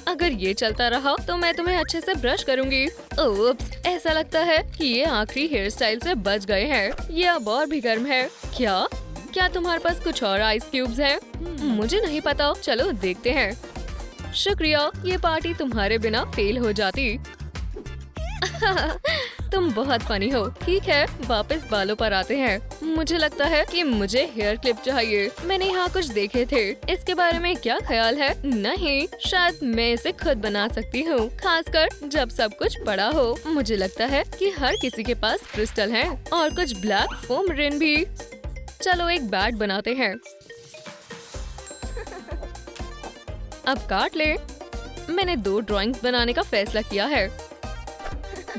अगर ये चलता रहा तो मैं तुम्हें अच्छे से ब्रश करूंगी। ओप्स, ऐसा लगता है कि ये आखिरी हेयर स्टाइल से बच गए हैं। ये अब और भी गर्म है। क्या तुम्हारे पास कुछ और आइस क्यूब्स हैं? मुझे नहीं पता। चलो देखते हैं। शुक्रिया, ये पार्टी तुम्हारे बिना फेल हो जाती। तुम बहुत फनी हो। ठीक है, वापस बालों पर आते हैं। मुझे लगता है कि मुझे हेयर क्लिप चाहिए। मैंने यहाँ कुछ देखे थे, इसके बारे में क्या ख्याल है? नहीं, शायद मैं इसे खुद बना सकती हूँ, खासकर जब सब कुछ बड़ा हो। मुझे लगता है कि हर किसी के पास क्रिस्टल है और कुछ ब्लैक फोम रिन भी। चलो एक बैट बनाते हैं। अब काट ले। मैंने 2 ड्राइंग्स बनाने का फैसला किया है।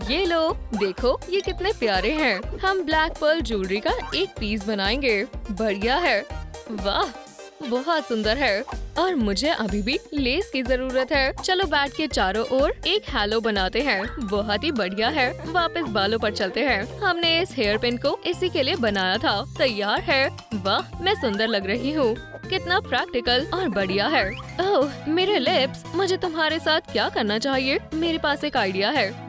ये लो, देखो ये कितने प्यारे हैं। हम ब्लैक पर्ल ज्वेलरी का एक पीस बनाएंगे। बढ़िया है। वाह, बहुत सुंदर है। और मुझे अभी भी लेस की जरूरत है। चलो बैट के चारों ओर एक हैलो बनाते हैं। बहुत ही बढ़िया है। वापस बालों पर चलते हैं। हमने इस हेयर पिन को इसी के लिए बनाया था। तैयार है। वाह, मैं सुंदर लग रही हूँ। कितना प्रैक्टिकल और बढ़िया है। ओह, मेरे लिप्स। मुझे तुम्हारे साथ क्या करना चाहिए? मेरे पास एक आइडिया है।